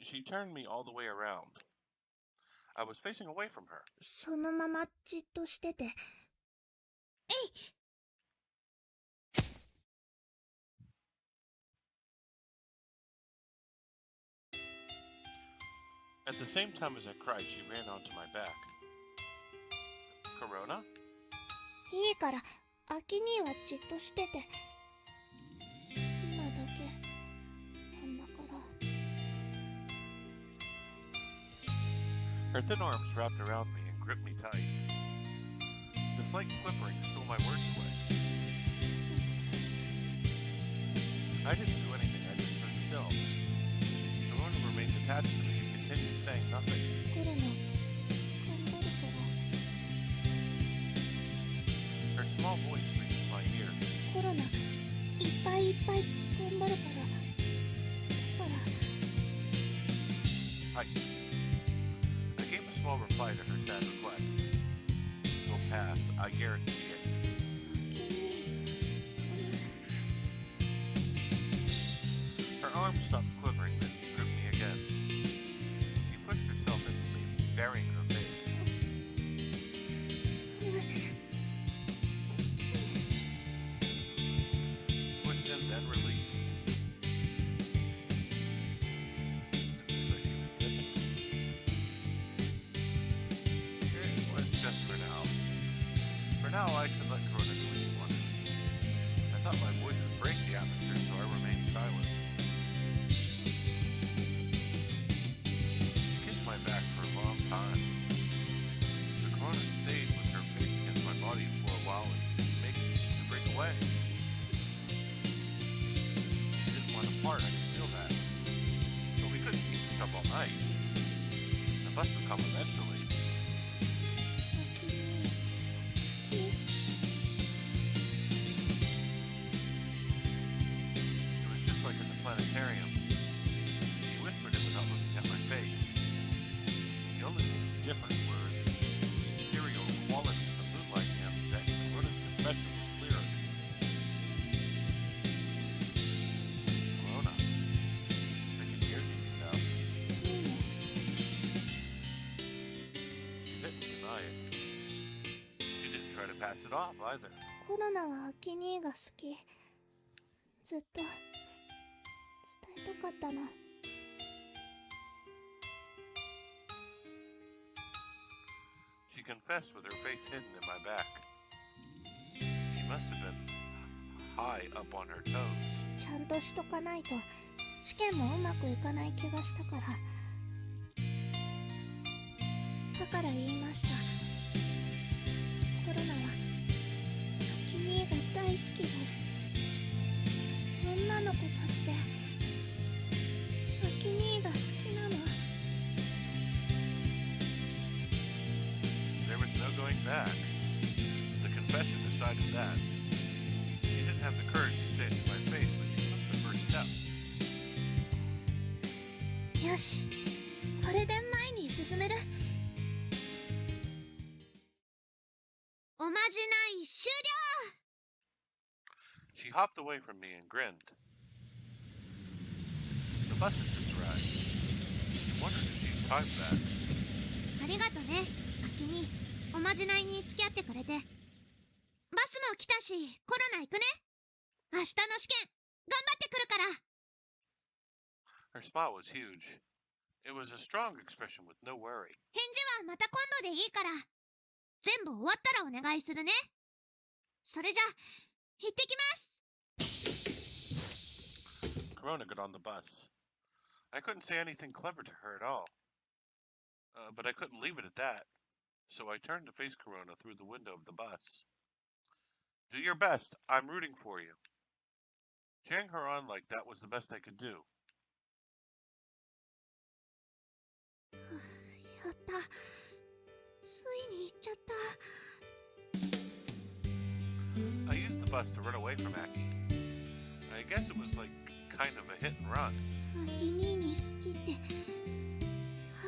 She turned me all the way around. I was facing away from her. そのままじっとしてて。At the same time as I cried, she ran onto my back. Korona? いいからアキ兄はじっとしてて。今だけなんだから。 Her thin arms wrapped around me and gripped me tight. The slight quivering stole my words away. I didn't do anything, I just stood still. Korona remained attached to me and continued saying nothing. コロナ頑張るから。 Her small voice reached my ears. コロナいっぱいいっぱい頑張るから。だから I gave a small reply to her sad request. It'll pass, I guarantee it. アキ兄 Her arms stopped quivering, then she gripped me again. She pushed herself into me, burying her face. Pushed in, then released. Just like she was kissing me. It was just for now. For now, I could let Korona do what she wanted. I thought my voice would break the atmosphere, so I remained silent. She kissed my back for a long time. The Korona stayed with her face against my body for a while and didn't make me to break away. She didn't want to part, I could feel that. But we couldn't keep this up all night. The bus would come eventually. アキ兄 It was just like at the planetarium. She whispered it without looking at my face. The only things different were the ethereal quality of the moonlight and that Korona's confession was clearer. Korona, I can hear you now. いいね She didn't deny it. She didn't try to pass it off either. コロナはアキ兄が好き。ずっと伝えたかったの。 She confessed with her face hidden in my back. She must have been high up on her toes. ちゃんとしとかないと試験もうまくいかない気がしたから。だから言いました。コロナはアキ兄が大好きです。女の子としてアキ兄が好きなの。 There was no going back. The confession decided that. She didn't have the courage to say it to my face, but she took the first step. よし、これで前に進める。おまじない終 She hopped away from me and grinned. The bus had just arrived. I wondered if she'd timed that. 了。ありがとね、アキ兄。おまじないに付き合ってくれて。バスも来たし、コロナ行くね。明日の試験、頑張ってくるから。 Her smile was huge. It was a strong expression with no worry. 返事はまた今度でいいから。全部終わったらお願いするね。それじゃ、行ってきます。 Korona got on the bus. I couldn't say anything clever to her at all. But I couldn't leave it at that. So I turned to face Korona through the window of the bus. Do your best. I'm rooting for you. Cheering her on like that was the best I could do. やった。ついに行っちゃった。 I used the bus to run away from Aki. I guess it was like kind of a hit and run. アキ兄に好きって、は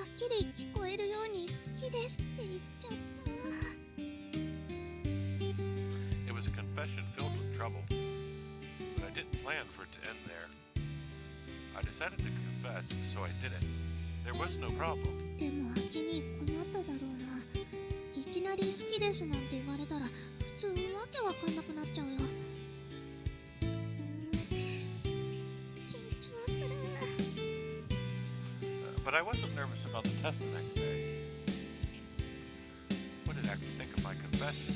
っきり聞こえるように好きですって言っちゃった。confession filled with trouble, but I didn't plan for it to end there. I decided to confess, so I did it. There was no problem. でもアキに困っただろうな。いきなり好きですなんて言われたら普通わけわかんなくなっちゃうよ。緊張する。But I wasn't nervous about the test the next day. What did Aki think of my confession?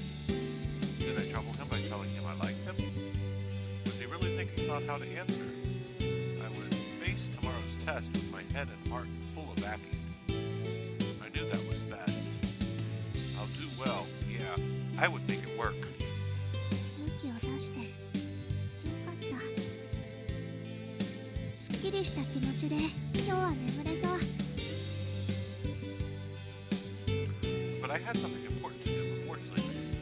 Did I trouble him by telling him I liked him? Was he really thinking about how to answer? I would face tomorrow's test with my head and heart full of Aki. I knew that was best. I'll do well, yeah, I would make it work. 勇気を出してよかった。すっきりした気持ちで今日は眠れそう。But I had something important to do before sleeping.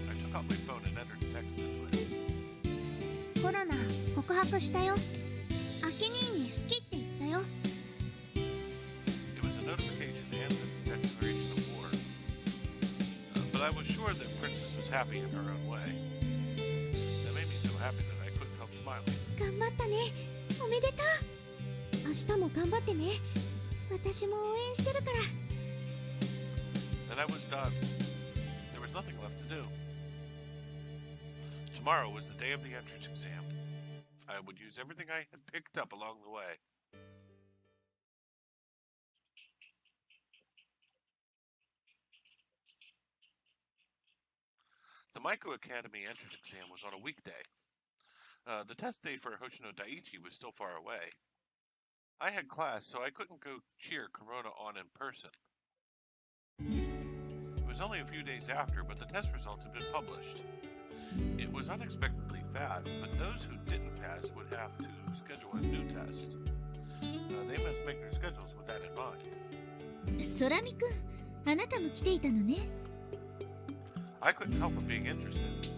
I took out my phone and entered a text into it. コロナ告白したよ。アキ兄に好きって言ったよ。It was a notification and a declaration of war. But I was sure that Princess was happy in her own way. That made me so happy that I couldn't help smiling. 頑張ったね。おめでとう。明日も頑張ってね。私も応援してるから。Then I was done. There was nothing left to do. Tomorrow was the day of the entrance exam. I would use everything I had picked up along the way. The Maiko Academy entrance exam was on a weekday. The test day for Hoshino Daiichi was still far away. I had class, so I couldn't go cheer Korona on in person. It was only a few days after, but the test results had been published. It was unexpectedly fast, but those who didn't pass would have to schedule a new test. They must make their schedules with that in mind. 空見くん、あなたも来ていたのね。I couldn't help but being interested.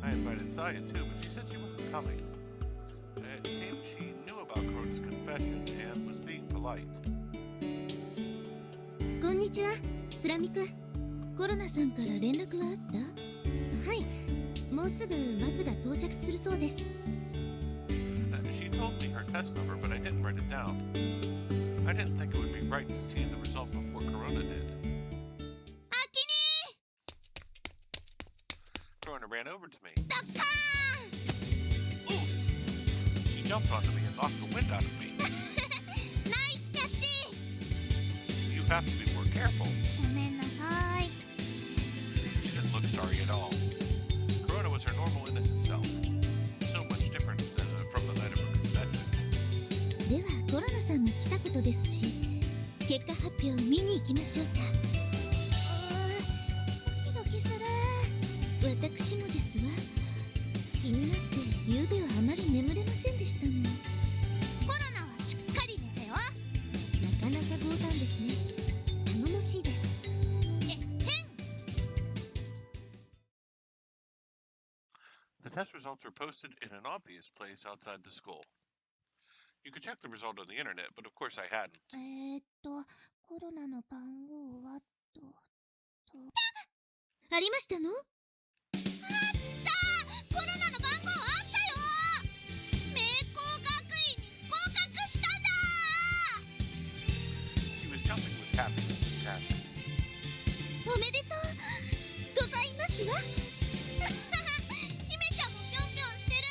I invited Saya too, but she said she wasn't coming. It seemed she knew about Korona's confession and was being polite. こんにちは、空見くん。コロナさんから連絡はあった？はい、もうすぐバスが到着するそうです。She told me her test number, but I didn't write it down. I didn't think it would be right to see the result before Korona did. Akini! Korona ran over to me. ドッカーン Ooh! She jumped onto me and knocked the wind out of me. ナイスキャッチ You have to be more careful. ごめんなさい。 She didn't look sorry at all. Korona was her normal innocent self. So much different from the night of her confession. ではコロナさんも来たことですし、結果発表を見に行きましょうか。ドキドキする。私もですわ。気になって夕べはあまり眠れませんでしたの。コロナはしっかり寝てよ。なかなか強胆ですね。頼もしいです。The test results were posted in an obvious place outside the school. You could check the result on the internet, but of course I hadn't. コロナの番号はありましたの？コロナの番号あったよ。明光学院に合格したんだ。 She was jumping with happiness and passing. おめでとうございますわ。姫ちゃんもぴょんぴょんしてる。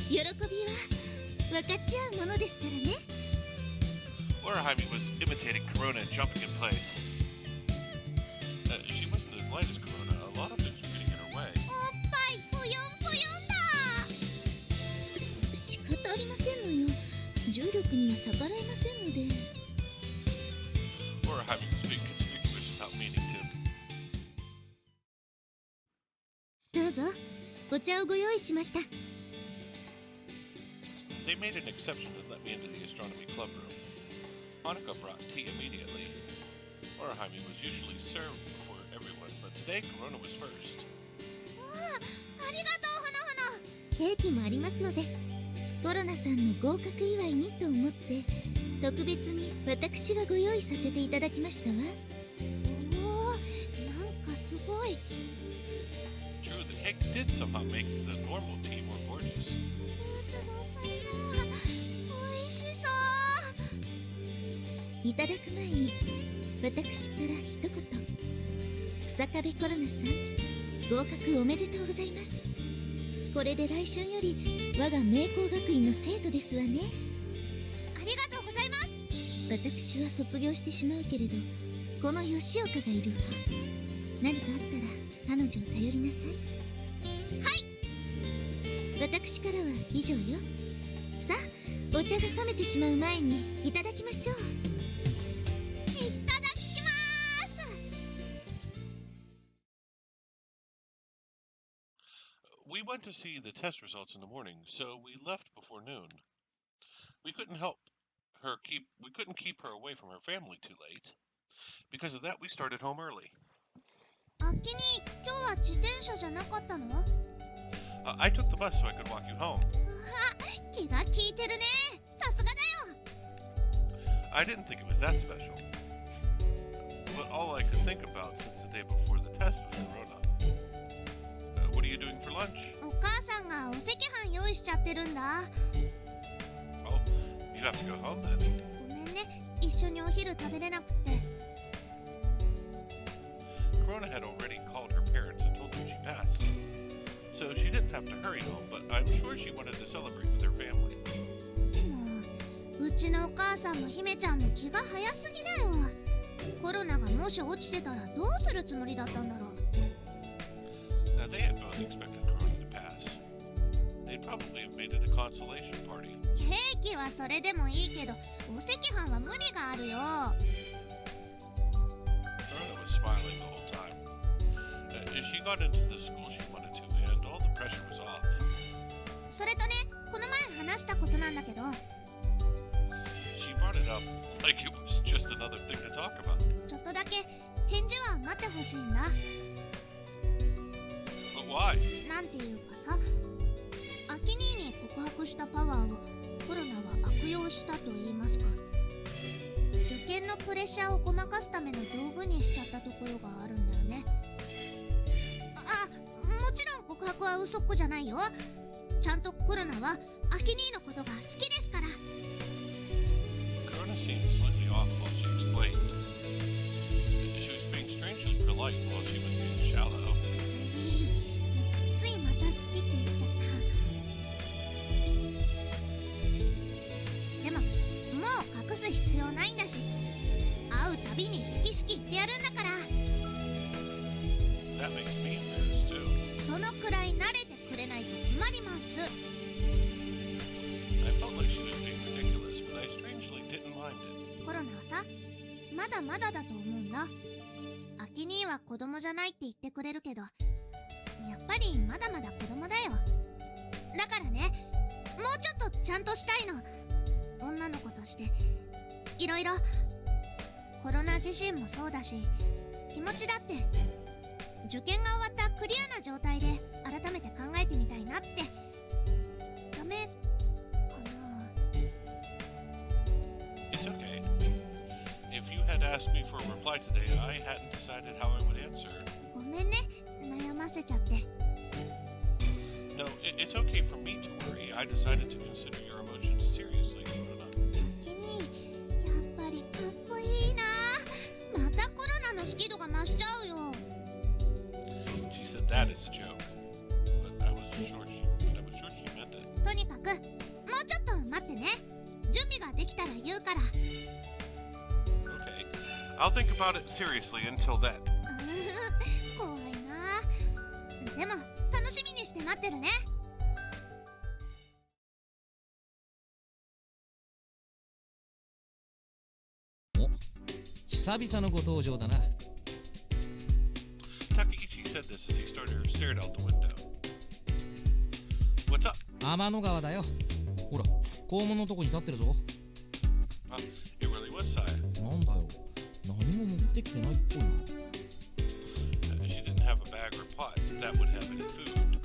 喜びは分かち合うものですからね。Orihime was imitating Korona and jumping in place. She wasn't as light as Korona. A lot of things were getting in her way. おっぱいぽよんぽよんだ。仕方ありませんのよ。重力には逆らえませんので。Orihime was being conspicuous without meaning to. どうぞ、お茶をご用意しました。They made an exception and let me into the astronomy club room. Hanukkah brought tea immediately. Orihime was usually served before everyone, but today Korona was first. ありがとう、ほのほの。ケーキもありますので、コロナさんの合格祝いにと思って特別に私がご用意させていただきましたわ。おお、なんかすごい。did somehow make the normal tea more gorgeous. フルーツの最後は美味しそう。いただく前に私から一言。草壁コロナさん、合格おめでとうございます。これで来春より我が明光学院の生徒ですわね。ありがとうございます。私は卒業してしまうけれど、この吉岡がいるわ。何かあったら彼女を頼りなさい。はい。私からは以上よ。さあ、お茶が冷めてしまう前にいただきましょう。いただきます。We went to see the test results in the morning, so we left before noon. We couldn't keep her away from her family too late. Because of that, we started home early. あきに今日は自転車じゃなかったの？I took the bus so I could walk you home. 気が利いてるね。さすがだよ。I didn't think it was that special. But all I could think about since the day before the test was Korona. What are you doing for lunch? お母さんがお赤飯用意しちゃってるんだ。Oh, you have to go home then. ごめんね、一緒にお昼食べれなくって。Korona had already called her parents and told them she passed. So she didn't have to hurry home, but I'm sure she wanted to celebrate with her family. もう、うちのお母さんも姫ちゃんも気が早すぎだよ。コロナがもし落ちてたらどうするつもりだったんだろう。Now, they had both expected Korona to pass. They'd probably have made it a consolation party. ケーキはそれでもいいけど、お赤飯は無理があるよ。Korona was smiling the whole time. She got into the school she wanted to, and all the pressure was off. それとね、この前話したことなんだけど、 She brought it up like it was just another thing to talk about. ちょっとだけ返事は待ってほしいんだ。 But why? なんていうかさ、アキ兄に告白したパワーをコロナは悪用したと言いますか。受験のプレッシャーをごまかすための道具にしちゃったところがあるんだよね。もちろん告白は嘘っぽじゃないよ。ちゃんとコロナはアキ兄のことが好きですから。 Korona seemed slightly off while she explained. She was being strangely polite while she was being shallow. ついまた好きって言っちゃった。でももう隠す必要ないんだし、会うたびに好き好き言ってやるんだから。 That makes me embarrassed too. そのくらい慣れてくれないと困ります。 I felt like she was being ridiculous, but I strangely didn't mind it. コロナはさ、まだまだだと思うんだ。アキ兄は子供じゃないって言ってくれるけど、やっぱりまだまだ子供だよ。だからね、もうちょっとちゃんとしたいの。女の子としていろいろ。コロナ自身もそうだし、気持ちだって受験が終わったクリアな状態で改めて考えてみたいなって。ダメかな。 It's okay. If you had asked me for a reply today, I hadn't decided how I would answer. ごめんね、悩ませちゃって。 No, it's okay for me to worry. I decided to consider your emotions seriously, Korona. アキ兄、やっぱりかっこいいな。またコロナの好き度が増しちゃうよ。 She said that as a joke, but I was sure she meant it. とにかく、もうちょっと待ってね。準備ができたら言うから。Okay, I'll think about it seriously until then. 怖いな。でも、楽しみにして待ってるね。久々のご登場だな。Takeichi said this as he stared out the window. What's up? 天の川だよ。ほら、校門のとこに立ってるぞ。It really was Saya. なんだよ。何も持ってきてないっぽいな。She didn't have a bag or pot that would have any food.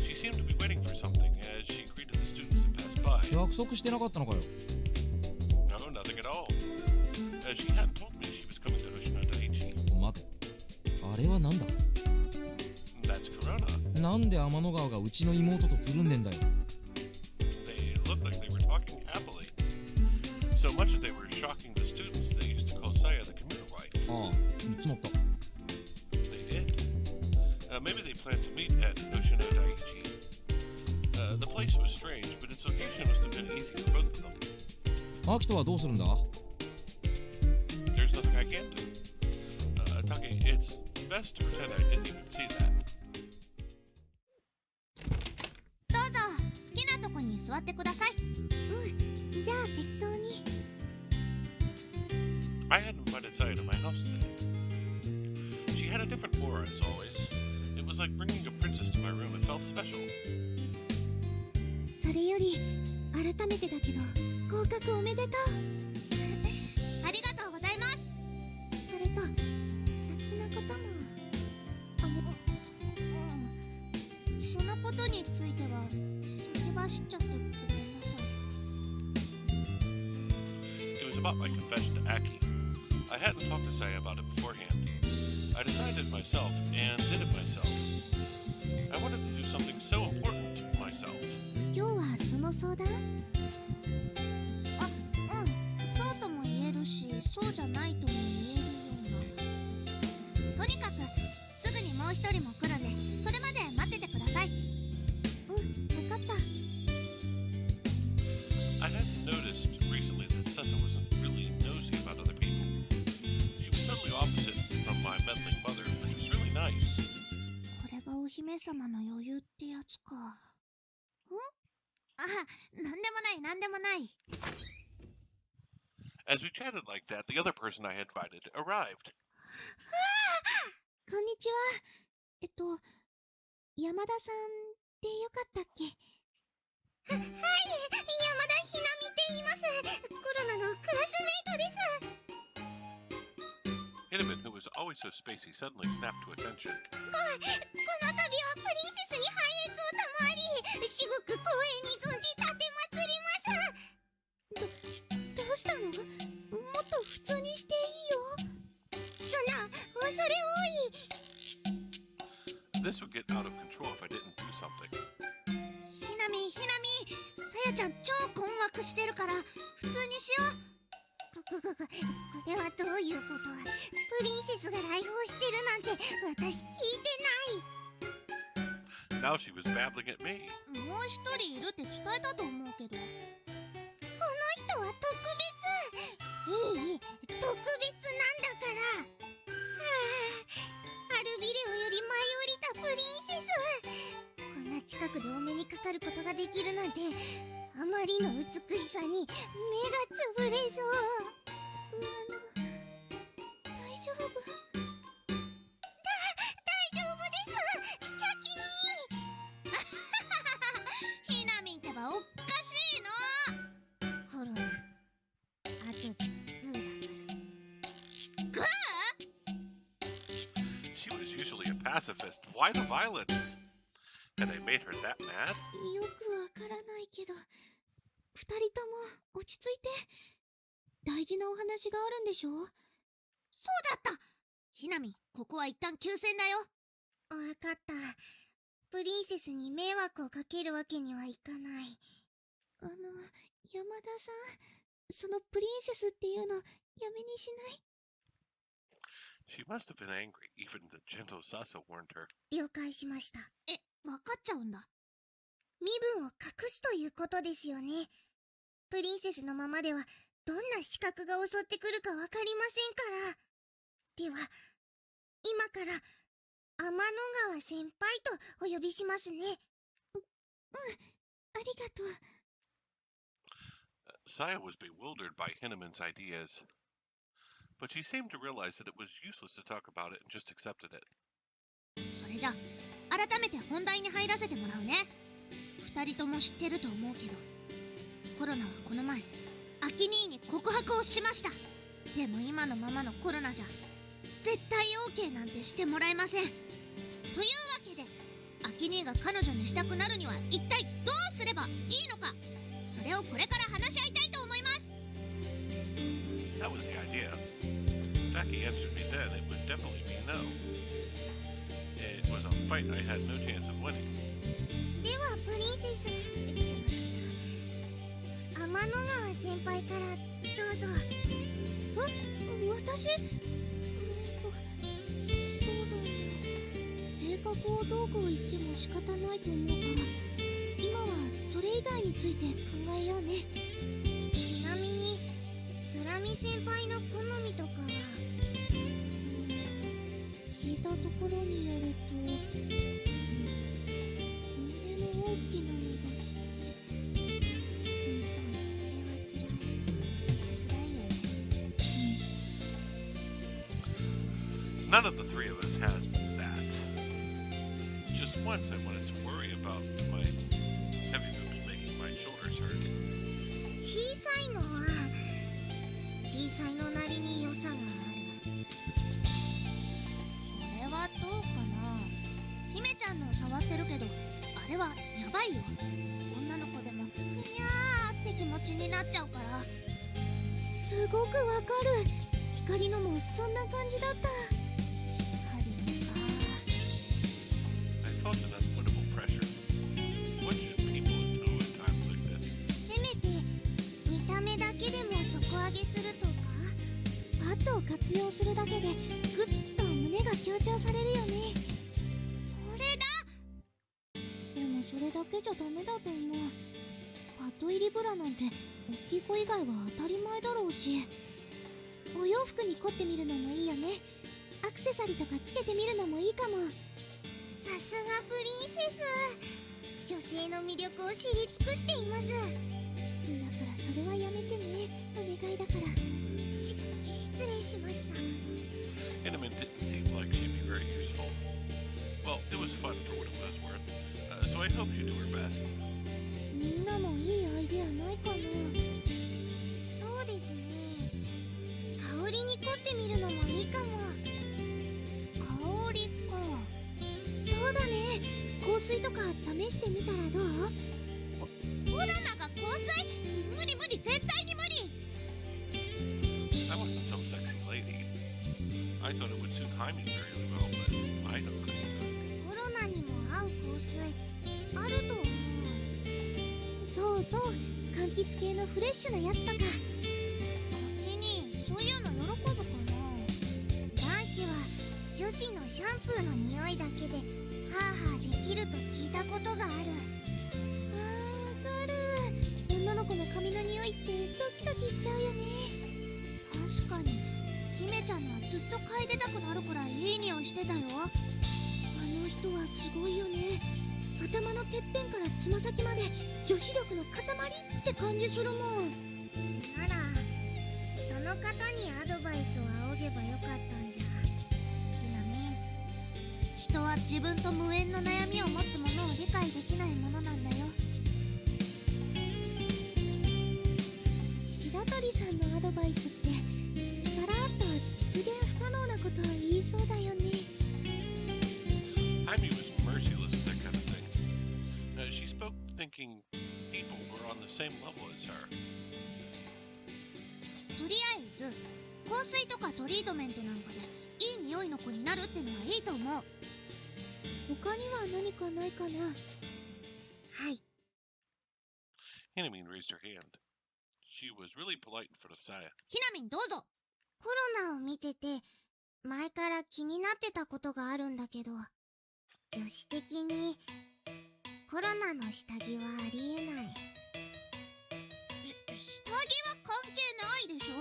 She seemed to be waiting for something as she greeted the students that passed by. 約束してなかったのかよ。No, nothing at all. She hadn't told me she was coming to Hoshino Daiichi. 待て。あれはなんだ？ That's Korona. なんで天の川がうちの妹とつるんでんだよ。 They looked like they were talking happily. So much that they were shocking the students they used to call Saya the commuter wife. ああ、言っちまった。 They did. Maybe they planned to meet at Hoshino Daiichi. The place was strange, but its location must have been easy for both of them. アキトはどうするんだ？ There's nothing I can do. Taki, it's best to pretend I didn't even see that. どうぞ好きなとこに座ってください。じゃあ適当に。 I had invited Saya to my house today. She had a different aura as always. It was like bringing a princess to my room. It felt special. それより改めてだけど合格おめでとう。ありがとうございます。それとあっちのこともそのことについては先走っちゃってごめんなさい。 It was about my confession to Aki. I hadn't talked to Saya about it beforehand. I decided myself and did it myself. I wanted to do something so important to myself. 今日はその相談？そうとも言えるし、そうじゃないとも言えるような。とにかくすぐにもう一人も来るんで、それまで待っててください。わかった。 I hadn't noticed recently that Sessa wasn't really nosy about other people. She was totally opposite from my meddling mother, which was really nice. これがお姫様の余裕ってやつか。なんでもないなんでもない。 As we chatted like that, the other person I had invited arrived. こんにちは。山田さんでよかったっけ？はい、山田ひなみって言います。コロナのクラスメイトです。 Hinaman, who was always so spacey, suddenly snapped to attention. この度はプリンセスに拝謁を賜り、至極光栄に存じ立てまつります。どうしたの？もっと普通にしていいよ。そんな恐れ多い。 This would get out of control if I didn't do something. ひなみ、さやちゃん超困惑してるから普通にしよう。これはどういうこと？プリンセスが来訪してるなんて私聞いてない。 Now she was babbling at me. もう一人いるって伝えたと思うけど。この人は特別。いい、特別なんだから。アルビレオより舞い降りたプリンセス。こんな近くでお目にかかることができるなんて、あまりの美しさに目がつぶれそう。大丈夫？大丈夫です。先に。ひなみんってばおっかしいの。コロナ、あとグーだから。グー？ She was usually a pacifist. Why the violence? Had I made her that mad? よくわからないけど、二人とも落ち着いて。大事なお話があるんでしょ？そうだった。ひなみん、ここは一旦休戦だよ。わかった。プリンセスに迷惑をかけるわけにはいかない。山田さん、そのプリンセスっていうのやめにしない？ She must have been angry. Even the gentle Sasa warned her. 了解しました。わかっちゃうんだ。身分を隠すということですよね。プリンセスのままではどんな資格が襲ってくるかわかりませんから。では、今から天の川先輩とお呼びしますね。ありがとう。Saya was bewildered by Hinaman's ideas. But she seemed to realize that it was useless to talk about it and just accepted it. それじゃ改めて本題に入らせてもらうね。二人とも知ってると思うけど、コロナはこの前アキ兄に告白をしました。でも今のままのコロナじゃ絶対 OK なんてしてもらえません。というわけでアキ兄が彼女にしたくなるには一体どうすればいいのか、それをこれから話し合いたいと思います。 That was the idea. If Aki answered me then, it would definitely be no. It was a fight I had no chance of winning. ではプリンセス天の川先輩からどうぞ。私？そうだね。性格をどうこう言っても仕方ないと思うから今はそれ以外について考えようね。ちなみに空見先輩の好みとかは聞いたところによると胸の大きなのが好きみたい。それはつらい。つらいよね。None of the three of us had that. Just once I wanted to worry about my heavy boobs making my shoulders hurt. 小さいのは小さいのなりに良さがある。それはどうかな。姫ちゃんの触ってるけど、あれはやばいよ。女の子でもふにゃーって気持ちになっちゃうから。すごくわかる。光のもそんな感じだった。光か。I felt an unwinnable pressure. What should people do in times like this? せめて見た目だけでも底上げするとかパッドを活用するだけでグッと胸が強調されるよね。それだ。でもそれだけじゃダメだと思う。パッド入りブラなんて大きい子以外は当たり前だろうし、お洋服に凝ってみるのもいいよね。アクセサリーとかつけてみるのもいいかも。さすがプリンセス、女性の魅力を知り尽くしています。だからそれはやめてね、お願いだから。失礼しました。 Intamin didn't seem like she'd be very useful. Well, it was fun for what it was worth, so I hope you do her best. みんなもいいアイデアないかな。そうですね、香りに凝ってみるのもいいかも。香りか。そうだね、香水とか試してみたらどう？コロナが香水？無理無理、絶対に無理。 I wasn't some sexy lady. I thought it would suit Jaime very well, but I don't. コロナにも合う香水あると思う。そうそう、柑橘系のフレッシュなやつとか。秋にそういうの喜ぶかな。男子は女子のシャンプーの匂いだけでハーハーできると聞いたことがある。わかる。女の子の髪の匂いってドキドキしちゃうよね。確かに姫ちゃんのはずっと嗅いでたくなるくらいいい匂いしてたよ。あの人はすごいよね。頭のてっぺんからつま先まで女子力の塊って感じするもん。ならその方にアドバイスを仰げばよかったんじゃ。ひなみん、人は自分と無縁の悩みを持つものを理解できないものなんだよ。白鳥さんのアドバイスってさらっと実現不可能なことを言いそうだよね。Jaime was merciless at that kind of thing. She spoke thinking people were on the same level as her. とりあえず香水とかトリートメントなんかでいい匂いの子になるってのはいいと思う。他には何かないかな。はい。 Intamin raised her hand. She was really polite in front of Saya. ひなみんどうぞ。コロナを見てて前から気になってたことがあるんだけど、女子的にコロナの下着はありえない。下着は関係ないでしょ。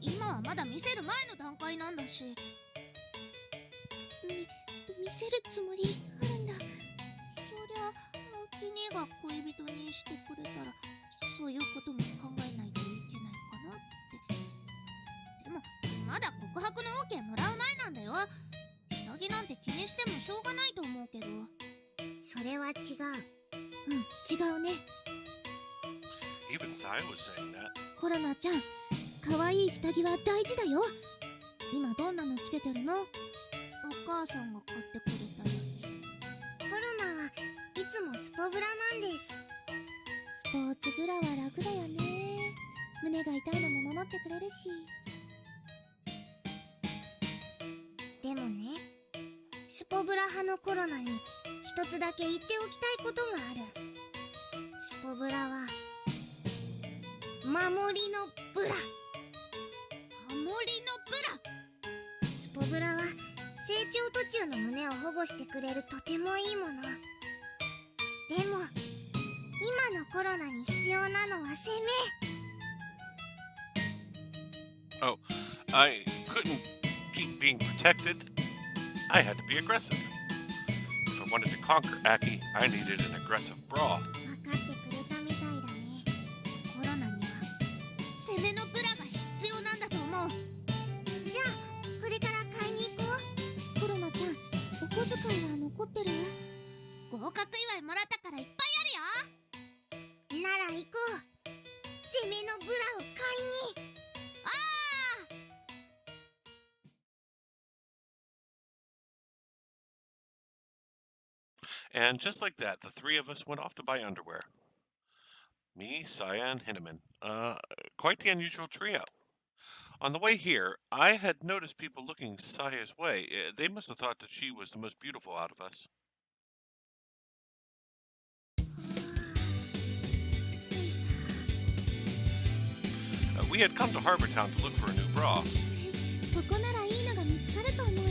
今はまだ見せる前の段階なんだし。見せるつもりあるんだ。そりゃアキ兄が恋人にしてくれたらそういうことも考えないといけないかなって。でもまだ告白の OK もらう前なんだよ。下着なんて気にしてもしょうがないと思うけど。それは違う。違うね。 Even Saya was saying that. コロナちゃん、可愛い下着は大事だよ。今どんなのつけてるの？お母さんが買ってくれたやつ。コロナはいつもスポブラなんです。スポーツブラは楽だよね。胸が痛いのも守ってくれるし。でもね、シュポブラ派のコロナに一つだけ言っておきたいことがある。シュポブラは守りのブラ。守りのブシュポブラは成長途中の胸を保護してくれるとてもいいもの。でも今のコロナに必要なのは攻め。 Oh, I couldn't keep being protected. I had to be aggressive. If I wanted to conquer Aki, I needed an aggressive bra. 分かってくれたみたいだね。ラ。コロナには攻めのブラが必要なんだと思う。じゃあこれから買いに行こう。コロナちゃん、お小遣いは残ってる？合格祝いもらったからいっぱいあるよ。なら行こう。攻めのブラを買いに。And just like that, the three of us went off to buy underwear. Me, Saya, and Hinneman. Quite the unusual trio. On the way here, I had noticed people looking Saya's way. They must have thought that she was the most beautiful out of us. We had come to Harbor Town to look for a new bra. ここならいいのが見つかると思うよ。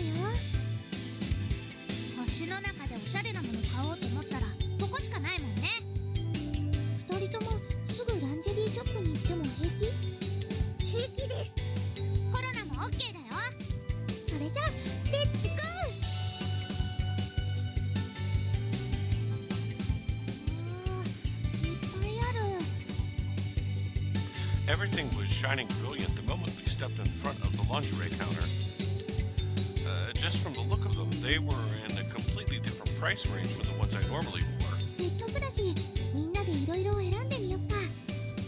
星の中でおしゃれなもの買おうと思ったらここしかないもんね。二人ともすぐランジェリーショップに行っても平気？平気です。コロナも OK だよ。それじゃあレッツゴいっぱいある。Everything was shining brilliant the moment we stepped in front of the lingerie counter. Just from the look of them, they were in a completely different price range from the ones I normally wore. せっかくだしみんなでいろいろ選んでみよっか。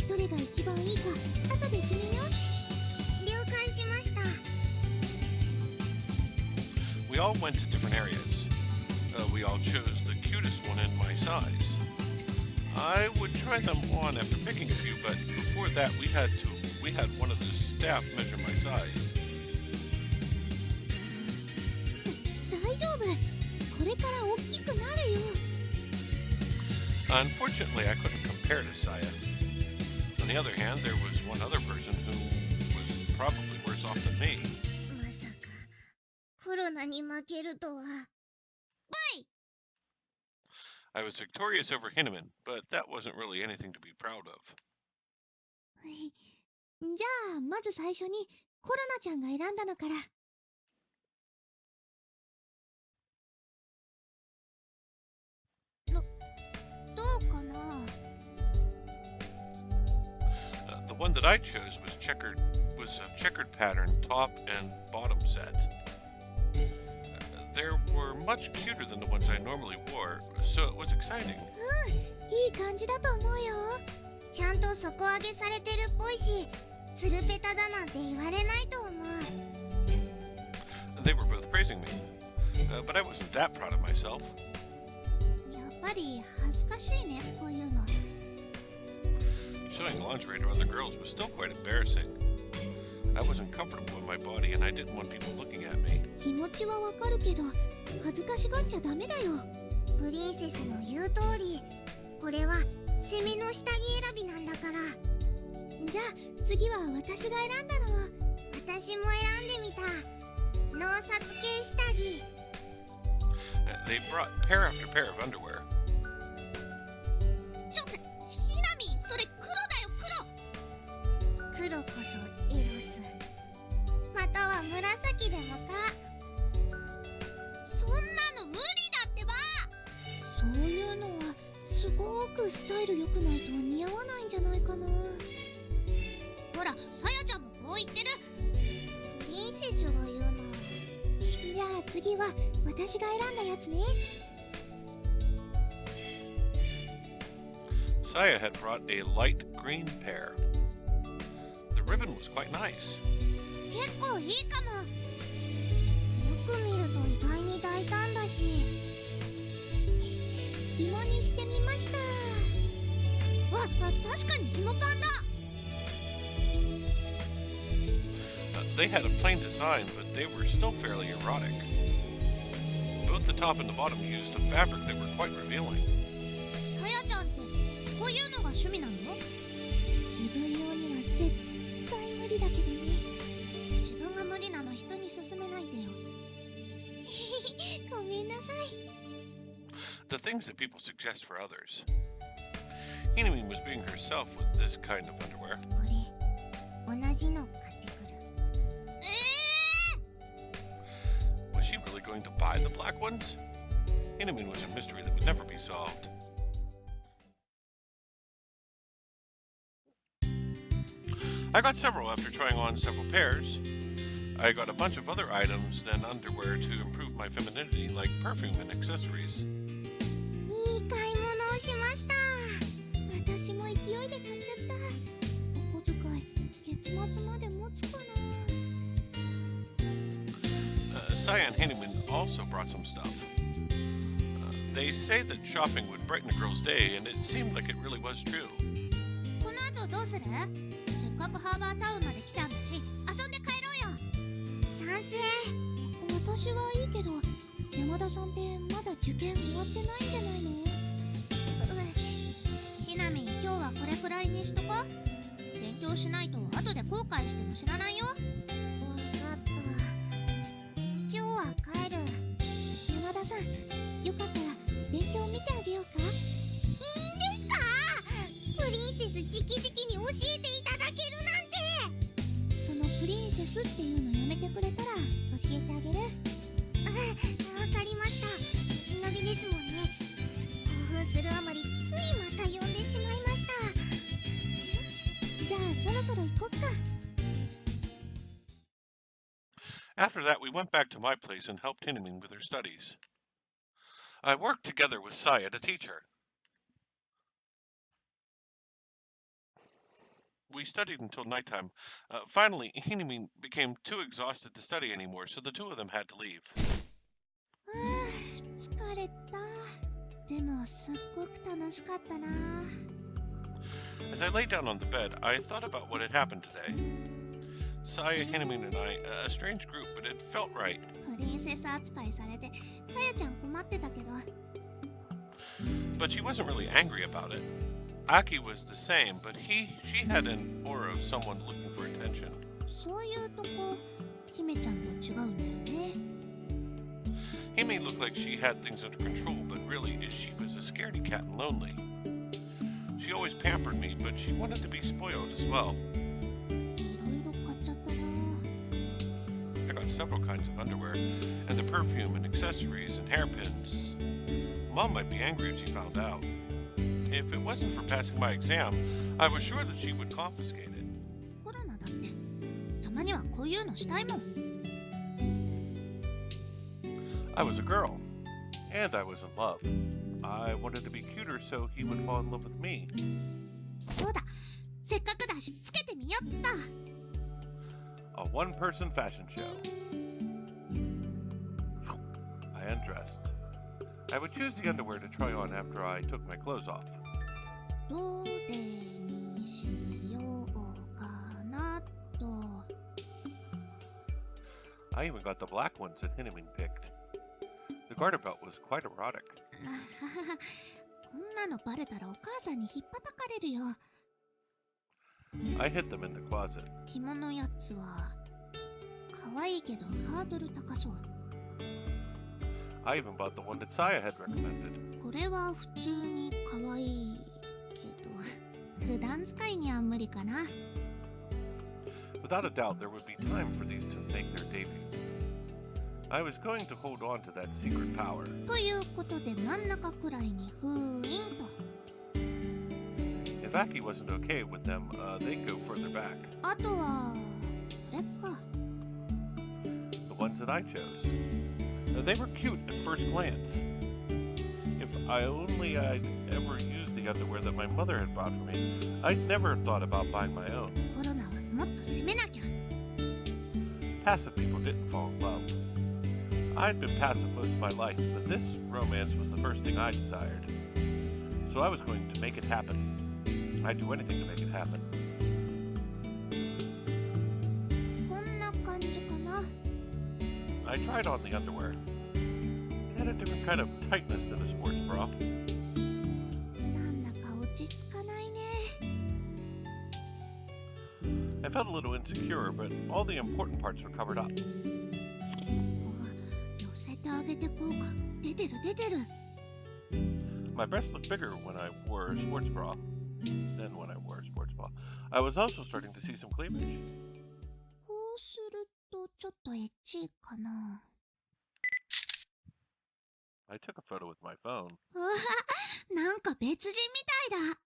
どれが一番いいか後で決めよう。了解しました。 We all went to different areas. We all chose the cutest one in my size. I would try them on after picking a few, but before that we had one of the staff measure my size. 大丈夫。これから大きくなるよ。 Unfortunately, I couldn't compare to Saya. On the other hand, there was one other person who was probably worse off than me. まさかコロナに負けるとは。I was victorious over Hinneman, but that wasn't really anything to be proud of. じゃあまず最初にコロナちゃんが選んだのから。どうかな。The one that I chose was a checkered pattern top and bottom set. They were much cuter than the ones I normally wore, so it was exciting. いい感じだと思うよ。ちゃんと底上げされてるっぽいし、つるペタだなんて言われないと思う。 They were both praising me, but I wasn't that proud of myself. やっぱり恥ずかしいね、こういうの。Showing lingerie to other girls was still quite embarrassing. I wasn't comfortable in my body, and I didn't want people looking at me. 気持ちはわかるけど、恥ずかしがっちゃダメだよ。プリンセスの言う通り、これは攻めの下着選びなんだから。じゃあ次は私が選んだの。私も選んでみた。脳札系下着。They brought pair after pair of underwear. ちょっと、ひなみん、それ黒だよ、黒。黒こそエロス。または紫でもか。そんなの無理だってば。そういうのはすごくスタイル良くないと似合わないんじゃないかな。ほら、さやちゃんもこう言ってる。プリンセスが言うなら。じゃあ次は私が選んだやつね。Saya had brought a light green pair. The ribbon was quite nice. 結構いいかも。よく見ると意外に大胆だし。紐にしてみました。確かに紐パンだ。They had a plain design, but they were still fairly erotic. Both the top and the bottom used a fabric that were quite revealing. さやちゃんってこういうのが趣味なの？自分用には絶対無理だけどね。自分が無理なの人に勧めないでよ。ごめんなさい。 The things that people suggest for others. Hinamin was being herself with this kind of underwear. これ同じの買ってくる。Was she really going to buy the black ones? Hinamin was a mystery that would never be solved. I got several after trying on several pairs. I got a bunch of other items than underwear to improve my femininity, like perfume and accessories. いい買い物をしました。私も勢いで買っちゃった。お小遣い月末まで持つかな。Saya and Hinamin also brought some stuff. They say that shopping would brighten a girl's day, and it seemed like it really was true. この後どうする？せっかくハーバータウンまで来たんだし、遊んで帰ろうよ。賛成。私はいいけど、山田さんってまだ受験終わってないんじゃないの？ひなみん、今日はこれくらいにしとこ。勉強しないと後で後悔しても知らないよ。わかった。今日は帰る。山田さん、よかったら勉強見てあげようか？いいんですか？プリンセス直々に教えていただけるなんて。そのプリンセスっていうのやめてくれたら教えてあげる。わかりました。忍びですもんね。興奮するあまりついまた呼んでしまいました。じゃあそろそろ行こっか。After that, we went back to my place and helped Hinamin with her studies. I worked together with Saya to teach her. We studied until nighttime. Finally, Hinamin became too exhausted to study anymore, so the two of them had to leave. 疲れた。でもすっごく楽しかったな。As I lay down on the bed, I thought about what had happened today. Saya, Hinamin, and I, a strange group, but it felt right. プリンセス扱いされて、さやちゃん困ってたけど。But she wasn't really angry about it. Aki was the same, but she had an aura of someone looking for attention. そういうとこ、姫ちゃんと違うんだよね。Hime looked like she had things under control, but really she was a scaredy cat and lonely. She always pampered me, but she wanted to be spoiled as well. いろいろ買っちゃったな。I got several kinds of underwear, and the perfume and accessories and hairpins. Mom might be angry if she found out. If it wasn't for passing my exam, I was sure that she would confiscate it. コロナだって、たまにはこういうのしたいもん。I was a girl, and I was in love. I wanted to be cuter so he would fall in love with me. そうだ、せっかくだしつけてみよっと。A one-person fashion show. I undressed. I would choose the underwear to try on after I took my clothes off. どれにしようかなと。I even got the black ones that Hinamin picked. The garter belt was quite erotic. こんなのバレたらお母さんに引っ叩かれるよ。I hid them in the closet. 紐のやつは可愛いけどハードル高そう。I even bought the one that Saya had recommended. これは普通に可愛いけど普段使いには無理かな。Without a doubt, there would be time for these to make their debut. I was going to hold on to that secret power. ということで真ん中くらいに封印と。If Aki wasn't okay with them, they'd go further back. あとはこれか。The ones that I chose. They were cute at first glance. If I only I'd ever used the underwear that my mother had bought for me, I'd never thought about buying my own. コロナはもっと攻めなきゃ。Passive people didn't fall in love. I'd been passive most of my life, but this romance was the first thing I desired. So I was going to make it happen. I'd do anything to make it happen. こんな感じかな。I tried on the underwear. It had a different kind of tightness than a sports bra. なんだか落ち着かないね。 I felt a little insecure, but all the important parts were covered up. 寄せてあげて効果出てる出てる。 My breasts looked bigger when I wore a sports bra than when I wore a sports bra. I was also starting to see some cleavage. こうするとちょっとエッチいかな。 I took a photo with my phone. うわ、なんか別人みたいだ。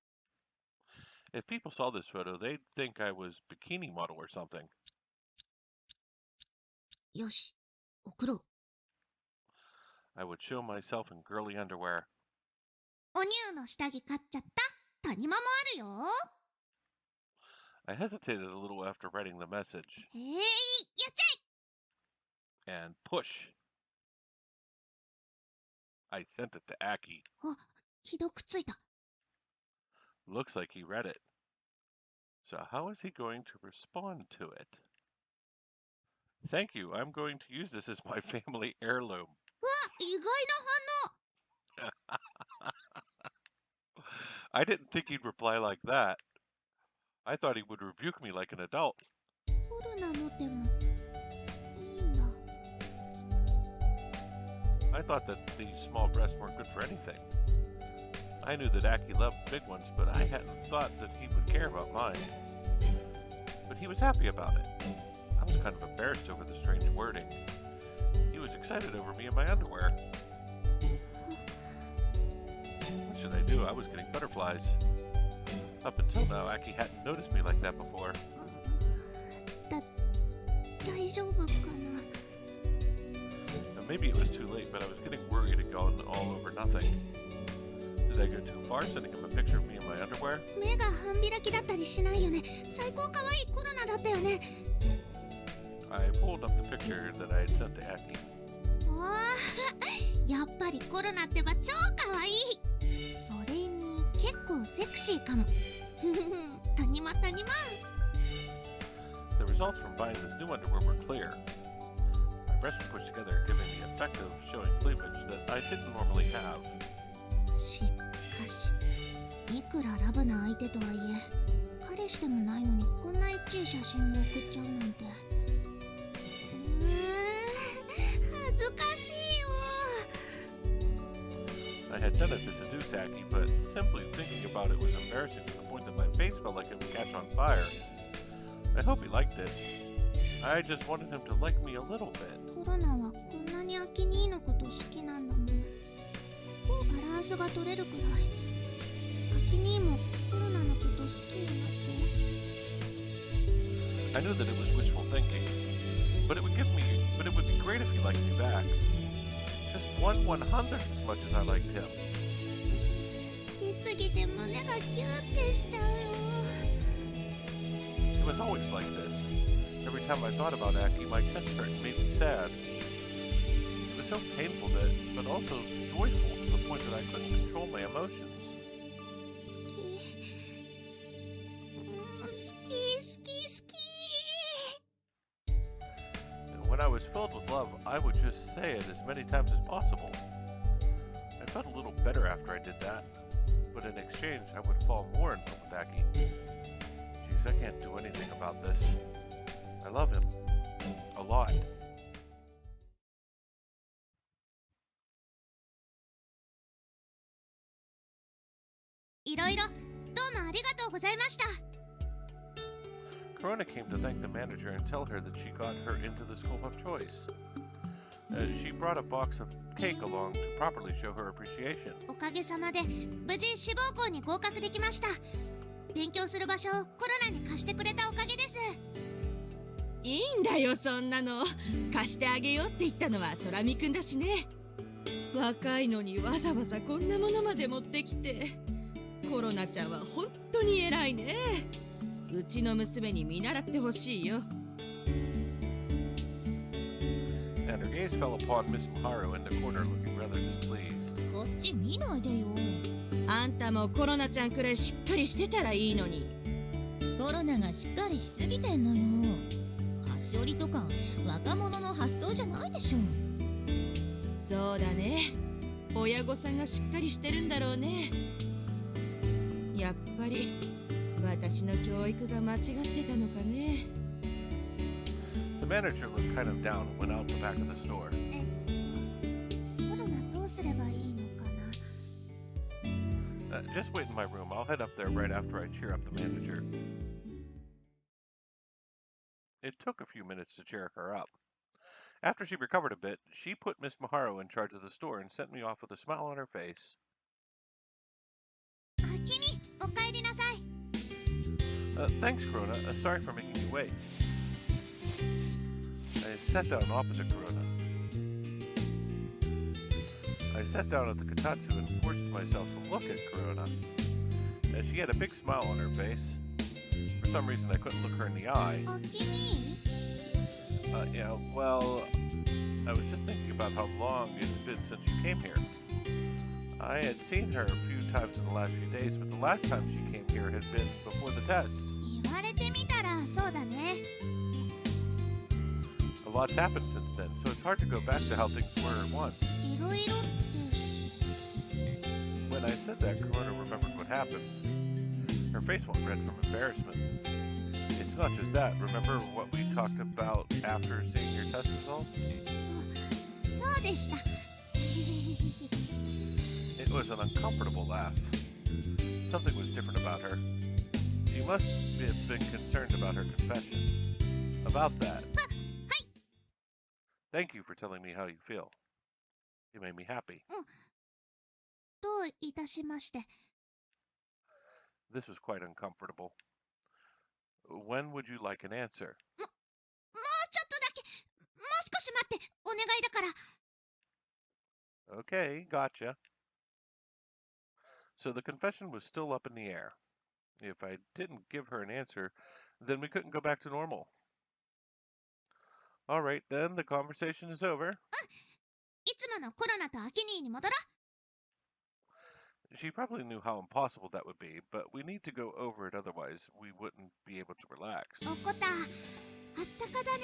If people saw this photo, they'd think I was bikini model or something. よし、送ろう。 I would show myself in girly underwear. お乳の下着買っちゃった。谷間もあるよ。 I hesitated a little after writing the message. やっちゃ And push. I sent it to Aki. い。あ、既読ついた。 Looks like he read it. So how is he going to respond to it? Thank you. I'm going to use this as my family heirloom. うわ、意外な反応。 I didn't think he'd reply like that. I thought he would rebuke me like an adult. コロナのでもいいんだ。 I thought that these small breasts weren't good for anything. I knew that Aki loved big ones, but I hadn't thought that he would care about mine. But he was happy about it. I was kind of embarrassed over the strange wording. He was excited over me in my underwear. What should I do? I was getting butterflies. Up until now, Aki hadn't noticed me like that before. 大丈夫かな。 Now, maybe it was too late, but I was getting worried it gone all over nothing. Did I go too far, sending him a picture of me in my underwear? 目が半開きだったりしないよね。最高可愛いコロナだったよね。 I pulled up the picture that I had sent to Aki. わあ、やっぱりコロナってば超可愛い。それに結構セクシーかも。谷間谷間。 The results from buying this new underwear were clear. My breasts were pushed together, giving the effect of showing cleavage that I didn't normally have. しかし、いくらラブな相手とはいえ、彼氏でもないのにこんなエッチい写真を送っちゃうなんて。恥ずかしいよ。 I had done it to seduce Aki, but simply thinking about it was embarrassing to the point that my face felt like it would catch on fire. I hope he liked it. I just wanted him to like me a little bit. コロナはこんなにアキ兄のこと好きなんだもん。バランスが取れるくらい。アキ兄もコロナのこと好きになって。 I knew that it was wishful thinking, but it would be great if he liked me back. Just 1/100th as much as I liked him. 好きすぎて胸がキューってしちゃうよ。 It was always like this. Every time I thought about Aki, my chest hurt and made me sad. It was so painful but also joyful to the point that I couldn't control my emotions. 好き。 And when I was filled with love, I would just say it as many times as possible. I felt a little better after I did that, but in exchange, I would fall more in love with Aki. Jeez, I can't do anything about this. I love him. A lot. いろいろどうもありがとうございました。 Korona came to thank the manager and tell her that she got her into the school of choice. She brought a box of cake along to properly show her appreciation. おかげさまで無事志望校に合格できました。勉強する場所をコロナに貸してくれたおかげです。いいんだよ、そんなの。貸してあげようって言ったのは空見くんだしね。若いのにわざわざこんなものまで持ってきて。コロナちゃんは本当に偉いね。うちの娘に見習ってほしいよ。And her gaze fell upon Miss Maharu in the corner, looking rather displeased. こっち見ないでよ。あんたもコロナちゃんくらいしっかりしてたらいいのに。コロナがしっかりしすぎてんのよ。菓子折りとか若者の発想じゃないでしょ。そうだね。親御さんがしっかりしてるんだろうね。やっぱり私の教育が間違ってたのかね。The manager looked kind of down and went out the back of the store. コロナどうすればいいのかな。Just wait in my room. I'll head up there right after I cheer up the manager. It took a few minutes to cheer her up. After she recovered a bit, she put Miss Maharu in charge of the store and sent me off with a smile on her face. あきに、おかえりなさい。Thanks, Korona. Sorry for making you wait. I sat down opposite Korona. I sat down at the kotatsu and forced myself to look at Korona. She had a big smile on her face. For some reason, I couldn't look her in the eye. あきに、Yeah, well, I was just thinking about how long it's been since you came here. I had seen her a few times in the last few days, but the last time she came here had been before the test. 言われてみたらそうだね。A lot's happened since then, so it's hard to go back to how things were once. いろいろって。 When I said that, Korona remembered what happened. Her face went red from embarrassment. It's not just that. Remember what we talked about after seeing your test results? そうでした。 It was an uncomfortable laugh. Something was different about her. You must have been concerned about her confession. About that. Thank you for telling me how you feel. You made me happy. どういたしまして。 This was quite uncomfortable. When would you like an answer? もうちょっとだけ、もう少し待って、お願いだから。 Okay, gotcha. So the confession was still up in the air. If I didn't give her an answer, then we couldn't go back to normal. All right, then the conversation is over. いつものコロナとアキニーに戻ろ She probably knew how impossible that would be, but we need to go over it, otherwise we wouldn't be able to relax. う。おこた、あったかだね。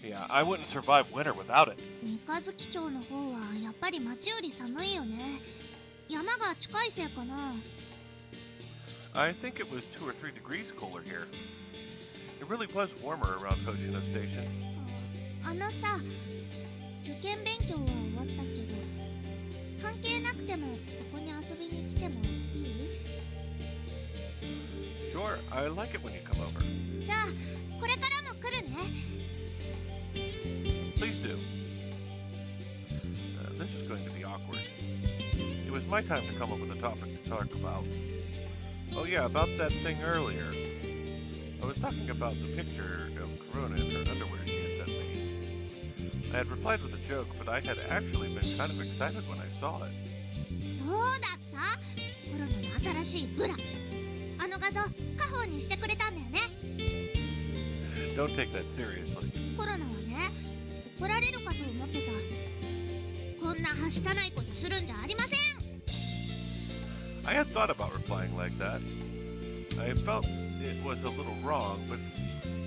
Yeah, I wouldn't survive winter without it. 三日月町の方はやっぱり町より寒いよね。山が近いせいかな。 I think it was 2 or 3 degrees cooler here. It really was warmer around Hoshino Station. あのさ、受験勉強は終わったけど、関係なくてもここに遊びに来てもいい？ Sure, I like it when you come over. じゃあ、これからも来るね。 Please do. This is going to be awkward. It was my time to come up with a topic to talk about. Oh yeah, about that thing earlier. I was talking about the picture of Korona in her underwear she had sent me. I had replied with a joke, but I had actually been kind of excited when I saw it. どうだった？コロナの新しいブラ。あの画像、家宝にしてくれたんだよね。 Don't take that seriously. コロナはね、怒られるかと思ってた。こんなはしたないことするんじゃありません。 I had thought about replying like that. I felt it was a little wrong, but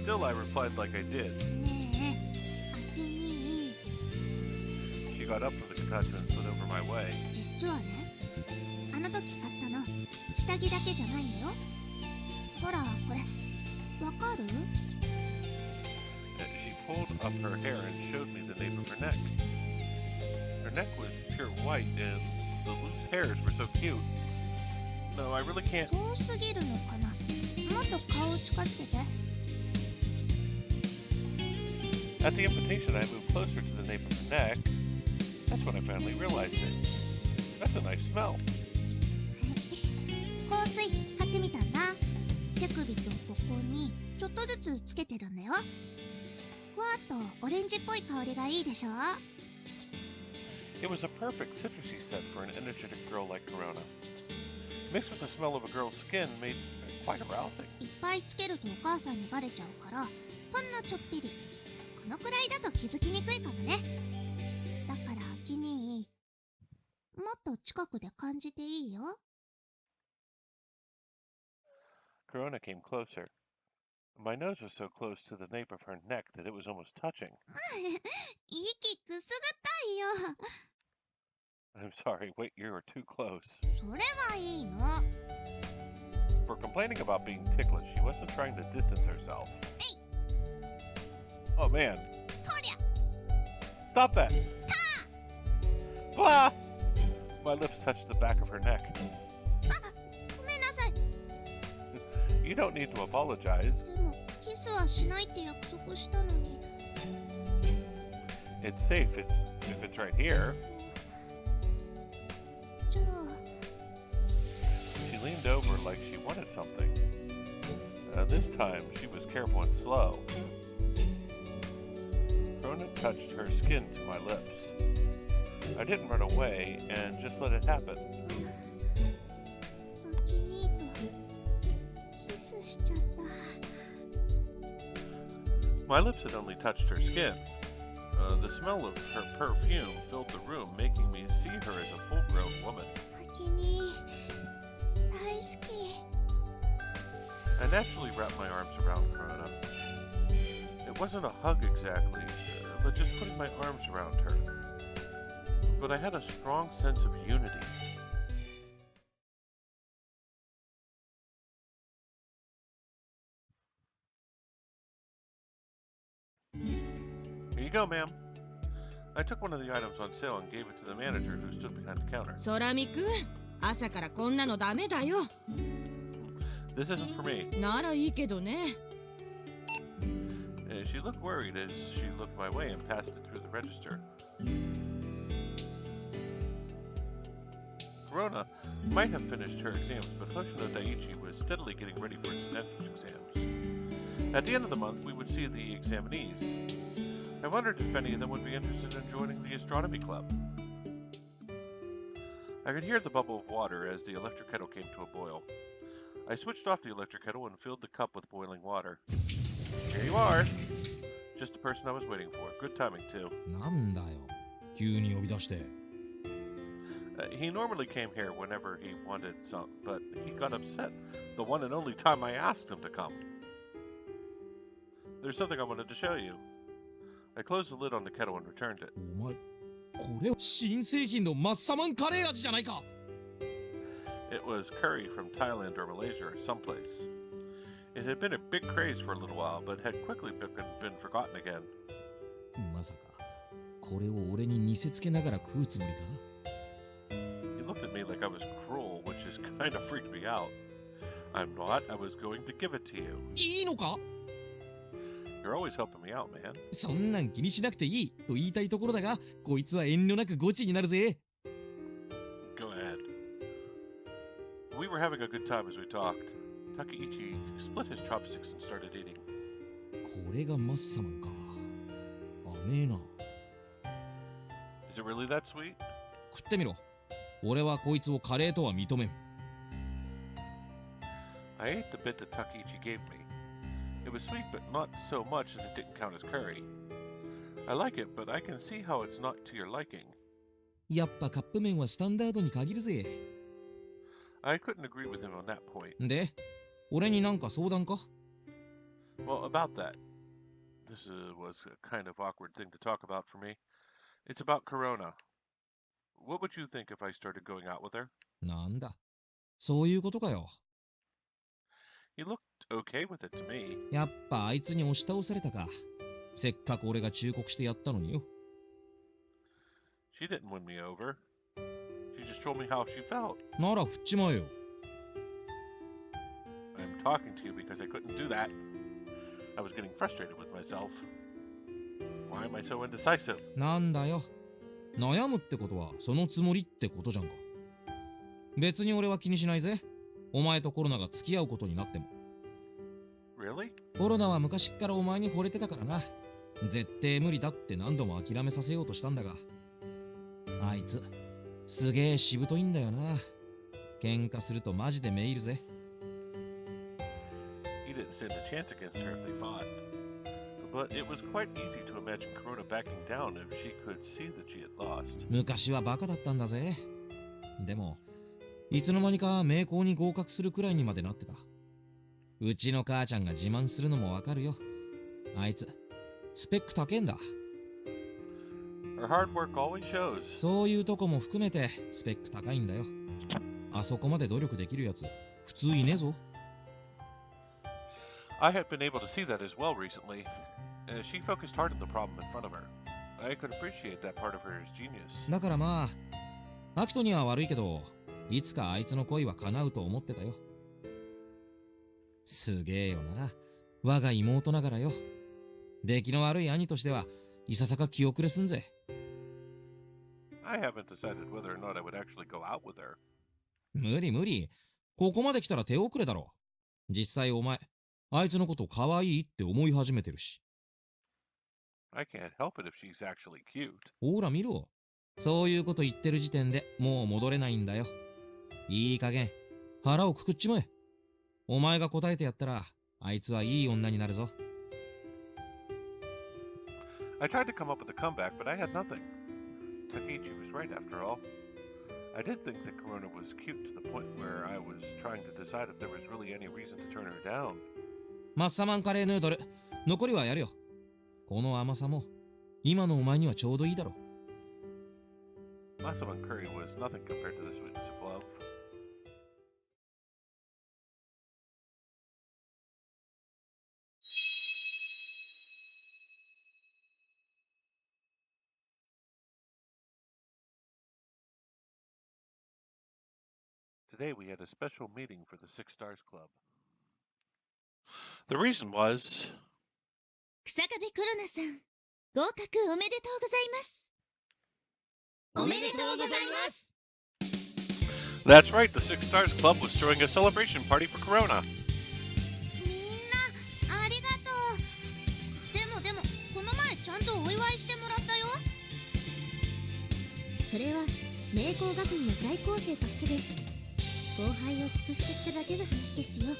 still I replied like I did. ねえ、あきに、 She got up from the kotatsu and slid over my way. 実はね、あの時買ったの、下着だけじゃないんだよ。ほら、これ、わかる？ She pulled up her hair and showed me the nape of her neck. Her neck was pure white, and the loose hairs were so cute. No, I really can't. 遠すぎるのかな。もっと顔を近づけて。 At the invitation, I moved closer to the nape of her neck. That's when I finally realized it. That's a nice smell. 香水買ってみたんだ。手首とここにちょっとずつつけてるんだよ。ふわっとオレンジっぽい香りがいいでしょ。 It was a perfect citrusy scent for an energetic girl like Korona. Mixed with the smell of a girl's skin made quite arousing. いっぱいつけるとお母さんにバレちゃうから、ほんのちょっぴり。このくらいだと気づきにくいかもね。だからアキニー、もっと近くで感じていいよ。 Korona came closer. My nose was so close to the nape of her neck that it was almost touching. 息くすぐったいよ。 I'm sorry, wait, you were too close. それはいいの。 For complaining about being ticklish, she wasn't trying to distance herself. Oh man. とりゃ。 Stop that! Blah! My lips touched the back of her neck. ごめんなさい。 You don't need to apologize. でも、キスはしないって約束したのに。 It's safe if it's right here. じゃあ。 She leaned over like she wanted something. This time, she was careful and slow. Korona touched her skin to my lips. I didn't run away and just let it happen. アキニーとキスしちゃった。 My lips had only touched her skin. The smell of her perfume filled the room, making me see her as a full-grown woman. アキニー大好き。 I naturally wrapped my arms around Korona. It wasn't a hug exactly, but just putting my arms around her. But I had a strong sense of unity. Here you go, ma'am. I took one of the items on sale and gave it to the manager who stood behind the counter. 空見くん、朝からこんなのダメだよ。 This isn't for me. ならいいけどね。 She looked worried as she looked my way and passed it through the register. Korona might have finished her exams, but Hoshino Daiichi was steadily getting ready for its entrance exams. At the end of the month, we would see the examinees. I wondered if any of them would be interested in joining the astronomy club. I could hear the bubble of water as the electric kettle came to a boil. I switched off the electric kettle and filled the cup with boiling water. Here you are. Just the person I was waiting for. Good timing, too. なんだよ。急に呼び出して。He normally came here whenever he wanted some, but he got upset the one and only time I asked him to come. There's something I wanted to show you. I closed the lid on the kettle and returned it. お前、これ新製品のマッサマンカレー味じゃないか。 It was curry from Thailand or Malaysia or someplace. It had been a big craze for a little while, but had quickly been forgotten again. まさか、これを俺に見せつけながら食うつもりか？ He looked at me like I was cruel, which just kind of freaked me out. I'm not. I was going to give it to you. いいのか？ You're always helping me out, man. そんなん気にしなくていいと言いたいところだが、こいつは遠慮なくゴチになるぜ。Go ahead. We were having a good time as we talked. Takeichi split his chopsticks and started eating. これがマッサマンか。甘えな。Is it really that sweet? 食ってみろ。俺はこいつをカレーとは認めん。I ate the bit that Takeichi gave me. It was sweet, but not so much that it didn't count as curry. I like it, but I can see how it's not to your liking. やっぱカップ麺はスタンダードに限るぜ。I couldn't agree with him on that point. で、俺になんか相談か？ Well, about that. This was a kind of awkward thing to talk about for me. It's about Korona. What would you think if I started going out with her? なんだ。そういうことかよ。He looked okay with it to me. やっぱあいつに押し倒されたか。せっかく俺が忠告してやったのによ。She didn't win me over. She just told me how she felt. なら振っちまえよ。I'm talking to you because I couldn't do that. I was getting frustrated with myself. Why am I so indecisive? なんだよ。悩むってことはそのつもりってことじゃんか。別に俺は気にしないぜ。お前とコロナが付き合うことになっても。Really? コロナは昔っからお前に惚れてたからな。絶対無理だって何度も諦めさせようとしたんだが。あいつ、すげえしぶといんだよな。喧嘩するとマジでめいるぜ。He didn't stand a chance against her if they fought. But it was quite easy to imagine Korona backing down if she could see that she had lost. 昔はバカだったんだぜ。でも、いつの間にか名工に合格するくらいにまでなってた。うちの母ちゃんが自慢するのもわかるよ。あいつスペック高えんだ。 Her hard work always shows. そういうとこも含めてスペック高いんだよ。あそこまで努力できるやつ普通いねえぞ。 I had been able to see that as well recently. She focused hard on the problem in front of her. I could appreciate that part of her genius. だからまあアキトには悪いけど、いつかあいつの恋は叶うと思ってたよ。すげえよな、我が妹ながらよ。出来の悪い兄としてはいささか気遅れすんぜ。 I haven't decided whether or not I would actually go out with her. 無理無理、ここまで来たら手遅れだろ。実際お前あいつのこと可愛いって思い始めてるし。 I can't help it if she's actually cute. ほら見ろ、そういうこと言ってる時点でもう戻れないんだよ。いい加減腹をくくっちまえ。お前が答えてやったらあいつはいい女になるぞ。 I tried to come up with a comeback, but I had nothing. Takechi was right after all. I did think that Korona was cute to the point where I was trying to decide if there was really any reason to turn her down. マッサマンカレーヌードル残りはやるよ。この甘さも今のお前にはちょうどいいだろ。 Masaman curry was nothing compared to the sweetness of love. Today we had a special meeting for the Six Stars Club. The reason was 草壁コロナさん、合格おめでとうございます。おめでとうございます。 that's right, the Six Stars Club was throwing a celebration party for Korona. みんなありがとう。でもこの前ちゃんとお祝いしてもらったよ。それは明光学院の在校生としてです。後輩を祝福しただけの話ですよ。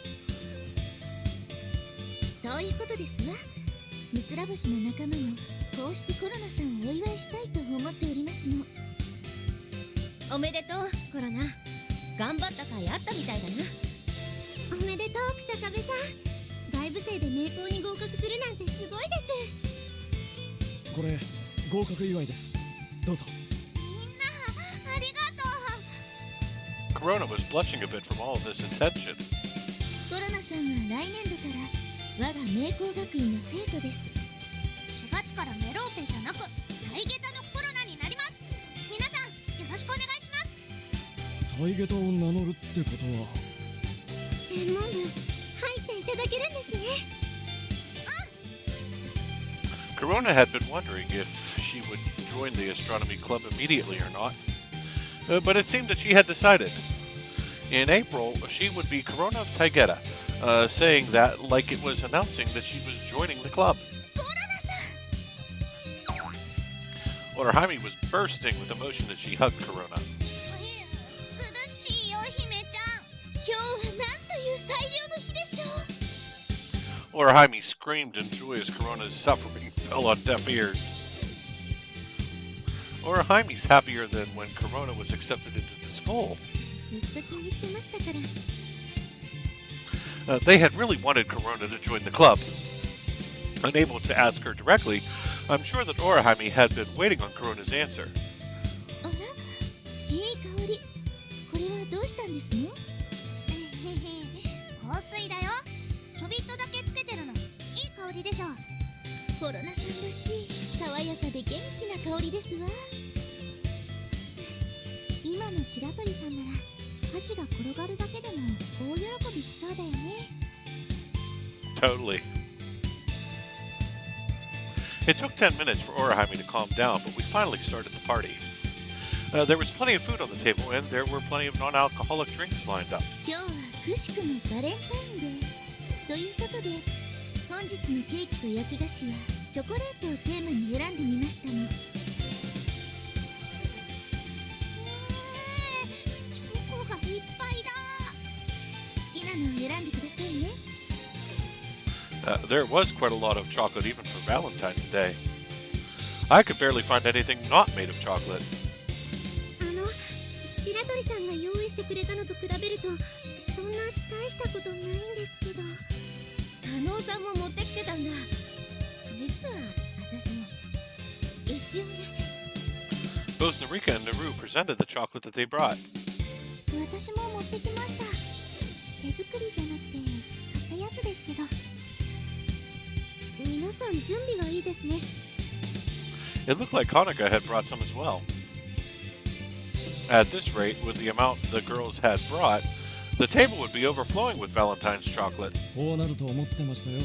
そういうことですわ。三つら星の仲間もこうしてコロナさんをお祝いしたいと思っておりますの。おめでとうコロナ、頑張った甲斐あったみたいだな。おめでとう草壁さん。外部生で明光に合格するなんてすごいです。これ合格祝いです。どうぞ。みんなありがとう。 Korona was blushing a bit from all of this attention. コロナさんは来年度から我が明光学院の生徒です。4月からメローペじゃなくタイゲタのコロナになります。皆さんよろしくお願いします。タイゲタを名乗るってことは、天文部入っていただけるんですね。Korona had been wondering if she would join the astronomy club immediately or not, but it seemed that she had decided. In April, she would be Korona of Taigeta, saying that like it was announcing that she was joining the club. Orihime was bursting with emotion as she hugged Korona. 苦しいよ姫ちゃん。今日はなんという最良の日でしょう。 Orihime screamed in joy as Korona's suffering fell on deaf ears. Orihime's happier than when Korona was accepted into the school. ずっと気にしてましたから。They had really wanted Korona to join the club. Unable to ask her directly, I'm sure that Orihime had been waiting on Korona's answer. あら、いい香り。これはどうしたんですの？香水だよ。ちょびっとだけつけてるの。いい香りでしょ。コロナさんらしい爽やかで元気な香りですわ。今の白鳥さんなら箸が転がるだけでも大喜びしそうだよね。 Totally. It took 10 minutes for Orihime to calm down, but we finally started the party. There was plenty of food on the table, and there were plenty of non-alcoholic drinks lined up. 今日はくしくもバレンタインデーということで、本日のケーキと焼き菓子はチョコレートをテーマに選んでみましたの。チョコがいっぱいだ。好きなのを選んでくださいね。There was quite a lot of chocolate even for Valentine's Day. I could barely find anything not made of chocolate. 白鳥さんが用意してくれたのと比べるとそんな大したことないんですけど。加納さんも持ってきてたんだ。実は私も一応ね。Both Narika and Naru presented the chocolate that they brought. 私も持ってきました。手作りじゃなくて買ったやつですけど。皆さん準備がいいですね。It looked like Hanukkah had brought some as well. At this rate, with the amount the girls had brought, the table would be overflowing with Valentine's chocolate. こうなると思ってましたよ。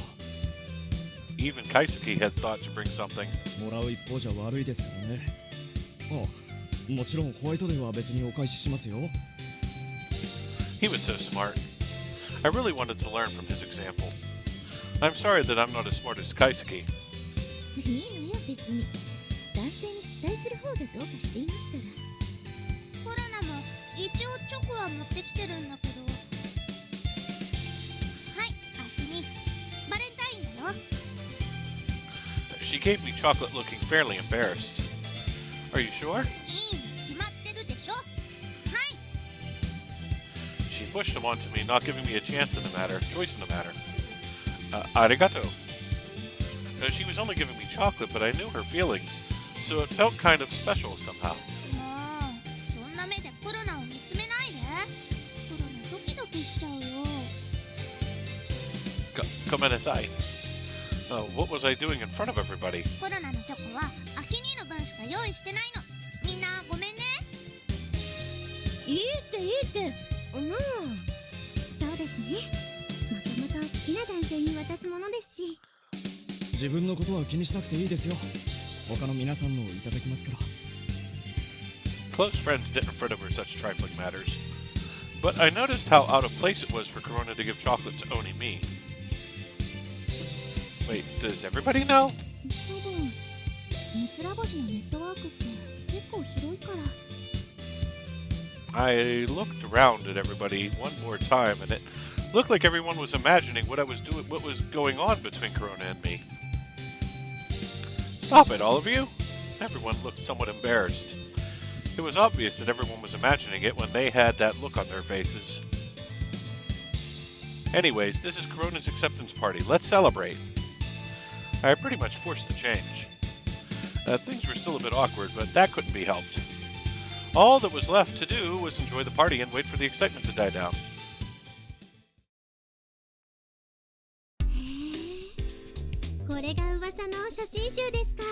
Even Kaisuke had thought to bring something. もらう一方じゃ悪いですからね。ああ、もちろんホワイトデーは別にお返ししますよ。 He was so smart. I really wanted to learn from his example. I'm sorry that I'm not as smart as Kaisuke. いいのよ別に。男性に期待する方がどうかしていますから。コロナも一応チョコは持ってきてるんだけど。はい、アキミ、バレンタインだよ。She gave me chocolate looking fairly embarrassed. Are you sure? いいに決まってるでしょ。はい。 She pushed him onto me, not giving me a choice in the matter. Arigato. She was only giving me chocolate, but I knew her feelings, so it felt kind of special somehow. もうそんな目でコロナを見つめないで。コロナドキドキしちゃうよ。Gomenasai. What was I doing in front of everybody? コロナのチョコはアキ兄の分しか用意してないの。みんなごめんね。いいっていいって。まあそうですね。もともと好きな男性に渡すものですし。自分のことは気にしなくていいですよ。他の皆さんのをいただきますから。 Close friends didn't fret over such trifling matters, but I noticed how out of place it was for Korona to give chocolate to only me. Wait, does everybody know? 多分三つら星のネットワークって結構広いから。 I looked around at everybody one more time, and it looked like everyone was imagining what was going on between Korona and me. Stop it, all of you! Everyone looked somewhat embarrassed. It was obvious that everyone was imagining it when they had that look on their faces. Anyways, this is Korona's acceptance party. Let's celebrate. I pretty much forced the change. Things were still a bit awkward, but that couldn't be helped. All that was left to do was enjoy the party and wait for the excitement to die down. これが噂の写真集ですか。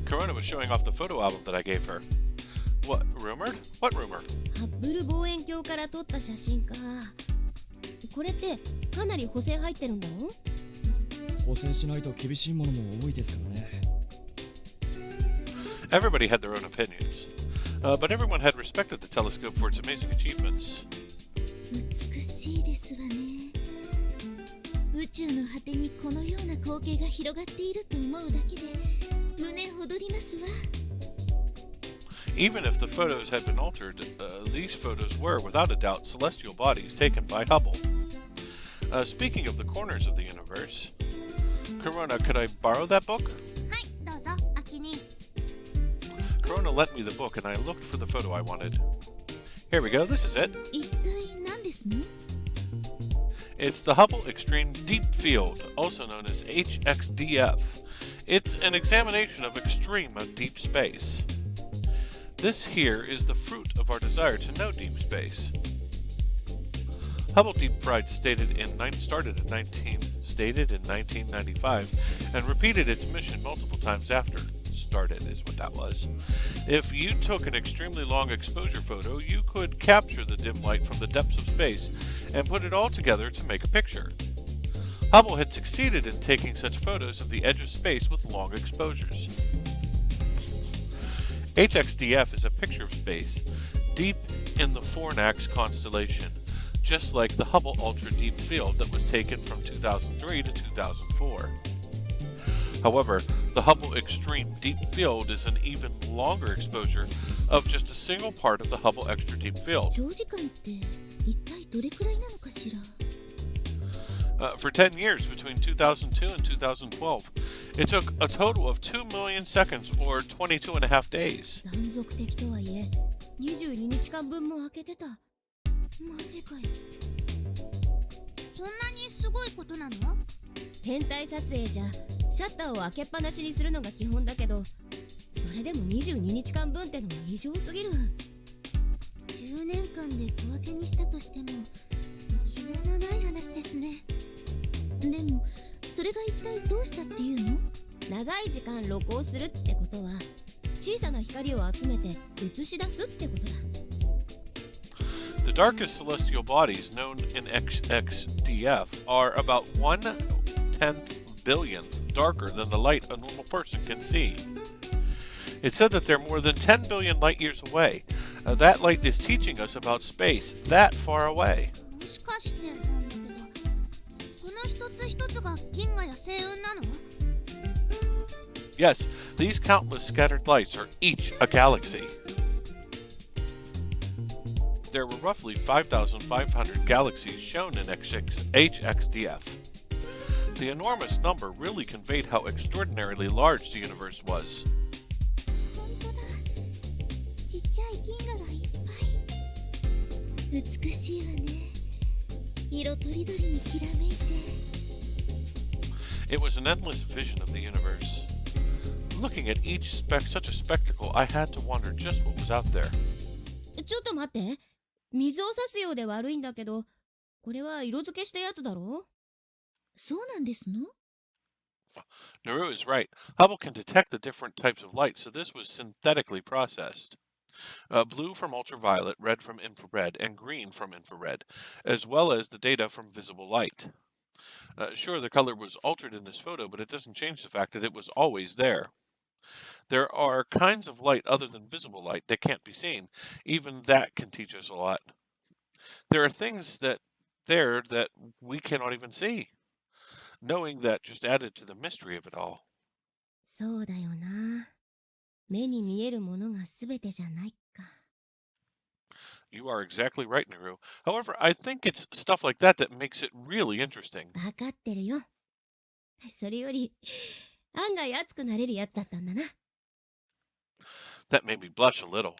Korona was showing off the photo album that I gave her. What, rumored? What rumor? ハッブル望遠鏡から撮った写真か。これってかなり補正入ってるんだろ？補正しないと厳しいものも多いですからね。 Everybody had their own opinions, but everyone had respected the telescope for its amazing achievements. 美しいですわね。宇宙の果てにこのような光景が広がっていると思うだけで胸躍りますわ。 Even if the photos had been altered, these photos were, without a doubt, celestial bodies taken by Hubble. Speaking of the corners of the universe, Korona, could I borrow that book? はい、どうぞ、アキ兄。 Korona lent me the book and I looked for the photo I wanted. Here we go, this is it. 一体何ですの？ It's the Hubble Extreme Deep Field, also known as HXDF. It's an examination of extreme deep space. This here is the fruit of our desire to know deep space. Hubble Deep Fried started in 1995 and repeated its mission multiple times after. Started is what that was. If you took an extremely long exposure photo, you could capture the dim light from the depths of space and put it all together to make a picture. Hubble had succeeded in taking such photos of the edge of space with long exposures. HXDF is a picture of space deep in the Fornax constellation, just like the Hubble Ultra Deep Field that was taken from 2003 to 2004. However, the Hubble Extreme Deep Field is an even longer exposure of just a single part of the Hubble Extra Deep Field. 長時間って一体どれくらいなのかしら。 For 10 years between 2002 and 2012, it took a total of 2 million seconds or 22 and a half days. 断続的とはいえ、22日間分も空けてた。マジかよ。そんなにすごいことなの？天体撮影じゃシャッターを開けっぱなしにするのが基本だけど、それでも22日間分ってのは異常すぎる。10年間で小分けにしたとしても気の長い話ですね。でもそれが一体どうしたっていうの？長い時間録音するってことは小さな光を集めて映し出すってことだ。The darkest celestial bodies known in XXDF are about 1/10 billionth darker than the light a normal person can see. It's said that they're more than 10 billion light years away. That light is teaching us about space that far away. もしかしてなんだけど、この一つ一つが銀河や星雲なの？ Yes, these countless scattered lights are each a galaxy. There were roughly 5,500 galaxies shown in HXDF. The enormous number really conveyed how extraordinarily large the universe was. 本当だ。ちっちゃい銀河がいっぱい。美しいわね。色とりどりにきらめいて。It was an endless vision of the universe. Looking at each such a spectacle, I had to wonder just what was out there. ちょっと待って、水を差すようで悪いんだけど、これは色付けしたやつだろ？そうなんですの？ Naru is right. Hubble can detect the different types of light, so this was synthetically processed. Blue from ultraviolet, red from infrared, and green from infrared, as well as the data from visible light. Sure, the color was altered in this photo, but it doesn't change the fact that it was always there. There are kinds of light other than visible light that can't be seen. Even that can teach us a lot. There are things that we cannot even see. Knowing that just added to the mystery of it all. そうだよな。目に見えるものが全てじゃないか。You are exactly right, Naru. However, I think it's stuff like that that makes it really interesting. わかってるよ。それより、案外熱くなれるやつだったんだな。That made me blush a little.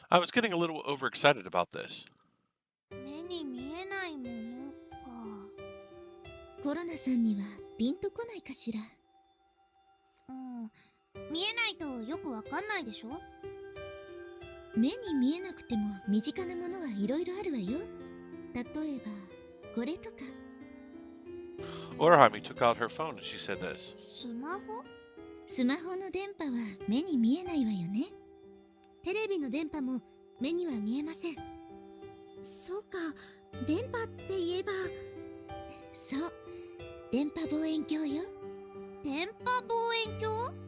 I was getting a little overexcited about this. 目に見えないものか。コロナさんにはピンとこないかしら。うん。見えないとよくわかんないでしょ？目に見えなくても身近なものはいろいろあるわよ。例えばこれとか。Orihime took out her phone as she said this. スマホ？スマホの電波は目に見えないわよね。テレビの電波も目には見えません。そうか、電波って言えば。そう、電波望遠鏡よ。電波望遠鏡？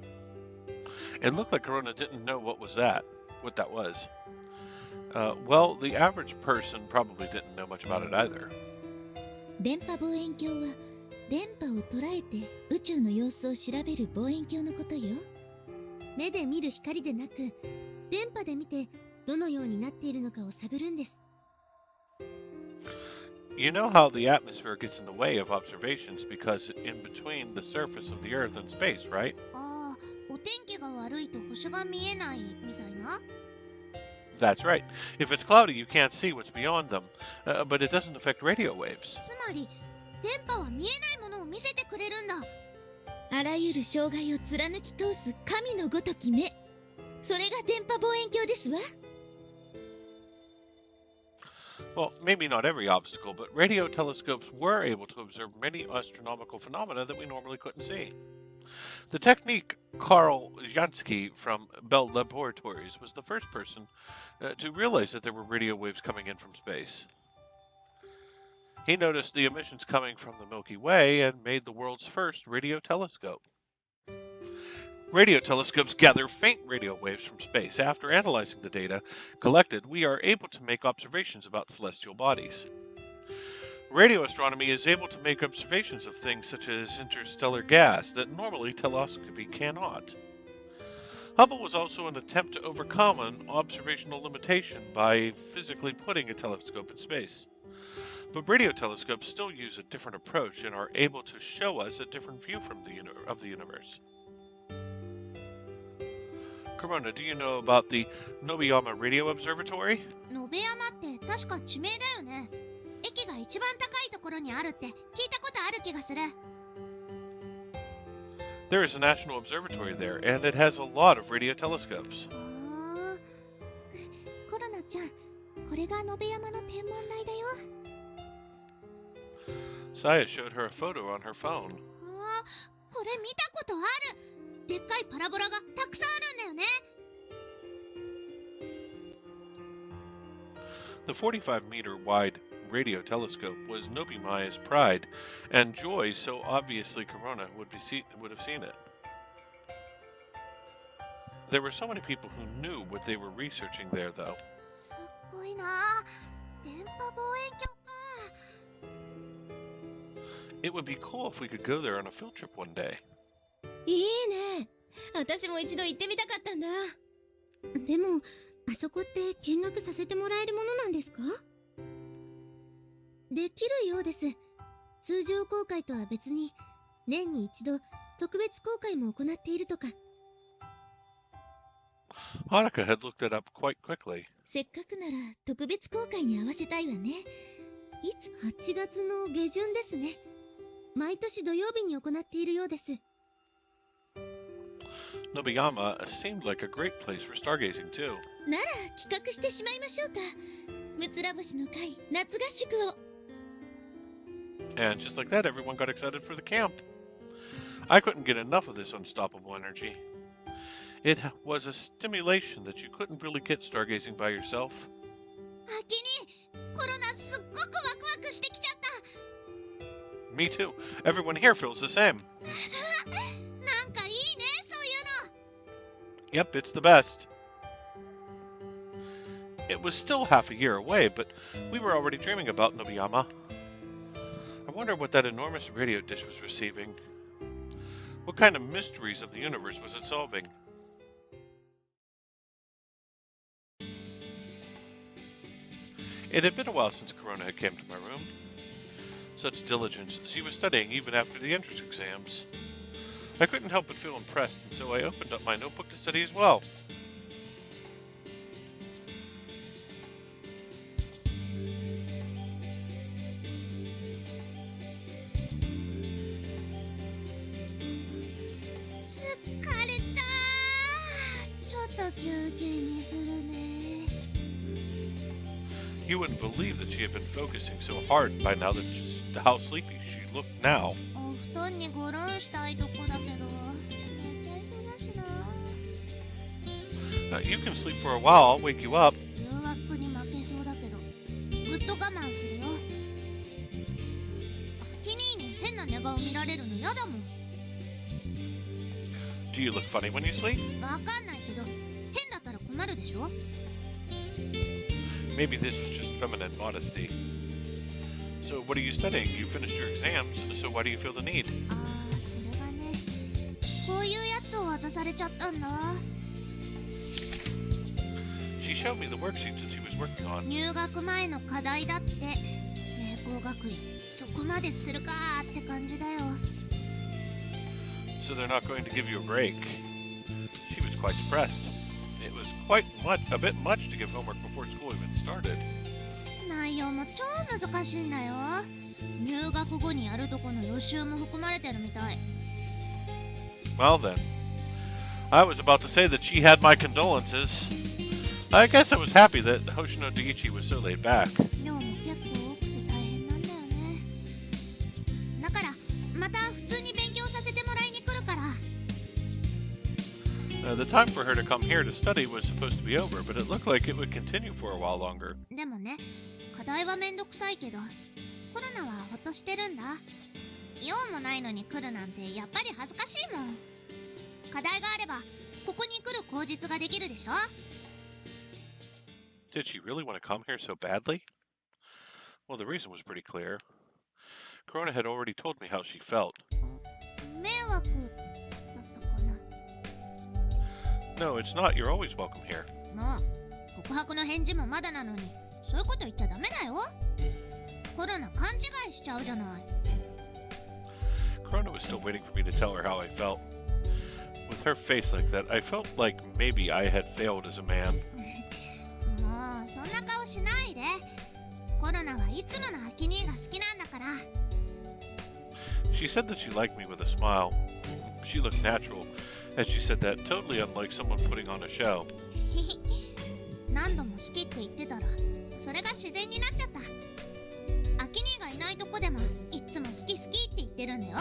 It looked like Korona didn't know what that was. Well, the average person probably didn't know much about it either. 電波望遠鏡は電波を捉えて宇宙の様子を調べる望遠鏡のことよ。目で見る光でなく電波で見てどのようになっているのかを探るんです。You know how the atmosphere gets in the way of observations because in between the surface of the Earth and space, right? ああ、お天気が悪いと星が見えないみたいな。 That's right. If it's cloudy, you can't see what's beyond them, but it doesn't affect radio waves. つまり電波は見えないものを見せてくれるんだ。あらゆる障害を貫き通す神のごとき目。それが電波望遠鏡ですわ。Well, maybe not every obstacle, but radio telescopes were able to observe many astronomical phenomena that we normally couldn't see. The technique Karl Jansky from Bell Laboratories was the first person to realize that there were radio waves coming in from space. He noticed the emissions coming from the Milky Way and made the world's first radio telescope. Radio telescopes gather faint radio waves from space. After analyzing the data collected, we are able to make observations about celestial bodies. Radio astronomy is able to make observations of things such as interstellar gas that normally telescopy cannot. Hubble was also an attempt to overcome an observational limitation by physically putting a telescope in space. But radio telescopes still use a different approach and are able to show us a different view of the universe. Korona, do you know about the Nobiyama Radio Observatory? 野辺山って確か地名だよね。駅が一番高いところにあるって聞いたことある気がする。There is a national observatory there, and it has a lot of radio telescopes. コロナちゃん、これが延山の天文台だよ。Saya showed her a photo on her phone. これ見たことある。でっかいパラボラがたくさんあるんだよね。The 45-meter wide radio telescope was Nobimaya's pride, and joy so obviously Korona would have seen it. There were so many people who knew what they were researching there, though. すっごいな。電波望遠鏡か。It would be cool if we could go there on a field trip one day. いいね。私も一度行ってみたかったんだ。でも、あそこって見学させてもらえるものなんですか？できるようです。通常公開とは別に、年に一度特別公開も行っているとか。Hanukkah had looked it up quite quickly. せっかくなら特別公開に合わせたいわね。いつ ?8 月の下旬ですね。毎年土曜日に行っているようです。Nobiyama seemed like a great place for stargazing, too. なら企画してしまいましょうか。むつら星の会夏合宿を。And just like that, everyone got excited for the camp. I couldn't get enough of this unstoppable energy. It was a stimulation that you couldn't really get stargazing by yourself. あきに、コロナすっごくワクワクしてきちゃった。Me too. Everyone here feels the same. なんかいいね、そういうの。 Yep, it's the best. It was still half a year away, but we were already dreaming about Nobiyama. I wonder what that enormous radio dish was receiving. What kind of mysteries of the universe was it solving? It had been a while since Korona had came to my room. Such diligence, she was studying even after the entrance exams. I couldn't help but feel impressed, and so I opened up my notebook to study as well. You wouldn't believe that she had been focusing so hard by now how sleepy she looked now. お布団にゴロンしたいとこだけど、寝ちゃいそうだしな。You can sleep for a while, I'll wake you up. 誘惑に負けそうだけど、ぐっと我慢するよ。アキ兄に変な寝顔見られるのやだもん。Do you look funny when you sleep? わかんないけど、変だったら困るでしょ。Maybe this was just feminine modesty. So what are you studying? You finished your exams, so why do you feel the need? ああ、それがね、こういうやつを渡されちゃったんだ。She showed me the worksheets that she was working on. 入学前の課題だって。明光学院、そこまでするかーって感じだよ。So they're not going to give you a break. She was quite depressed. It was a bit much to give homework before school even started. 内容も超難しいんだよ。入学後にやるとこの予習も含まれてるみたい。Well then, I was about to say that she had my condolences. I guess I was happy that Hoshino Daiichi was so laid back. 量も結構多くて大変なんだよね。だから、また普通に勉強させてもらいに来るから。The time for her to come here to study was supposed to be over, but it looked like it would continue for a while longer. でもね、課題はめんどくさいけど、コロナはほっとしてるんだ。用もないのに来るなんてやっぱり恥ずかしいもん。課題があれば、ここに来る口実ができるでしょ。Did she really want to come here so badly? Well, the reason was pretty clear. Korona had already told me how she felt. 迷惑だったかな。No, it's not. You're always welcome here. もう、告白の返事もまだなのに、そういうこと言っちゃダメだよ。コロナ勘違いしちゃうじゃない。Korona was still waiting for me to tell her how I felt. With her face like that, I felt like maybe I had failed as a man. もう、そんな顔しないで。コロナはいつものアキ兄が好きなんだから。 She said that she liked me with a smile. She looked natural as she said that, totally unlike someone putting on a show. 何度も好きって言ってたらそれが自然になっちゃった。アキ兄がいないとこでもいつも好き好きって言ってるんだよ。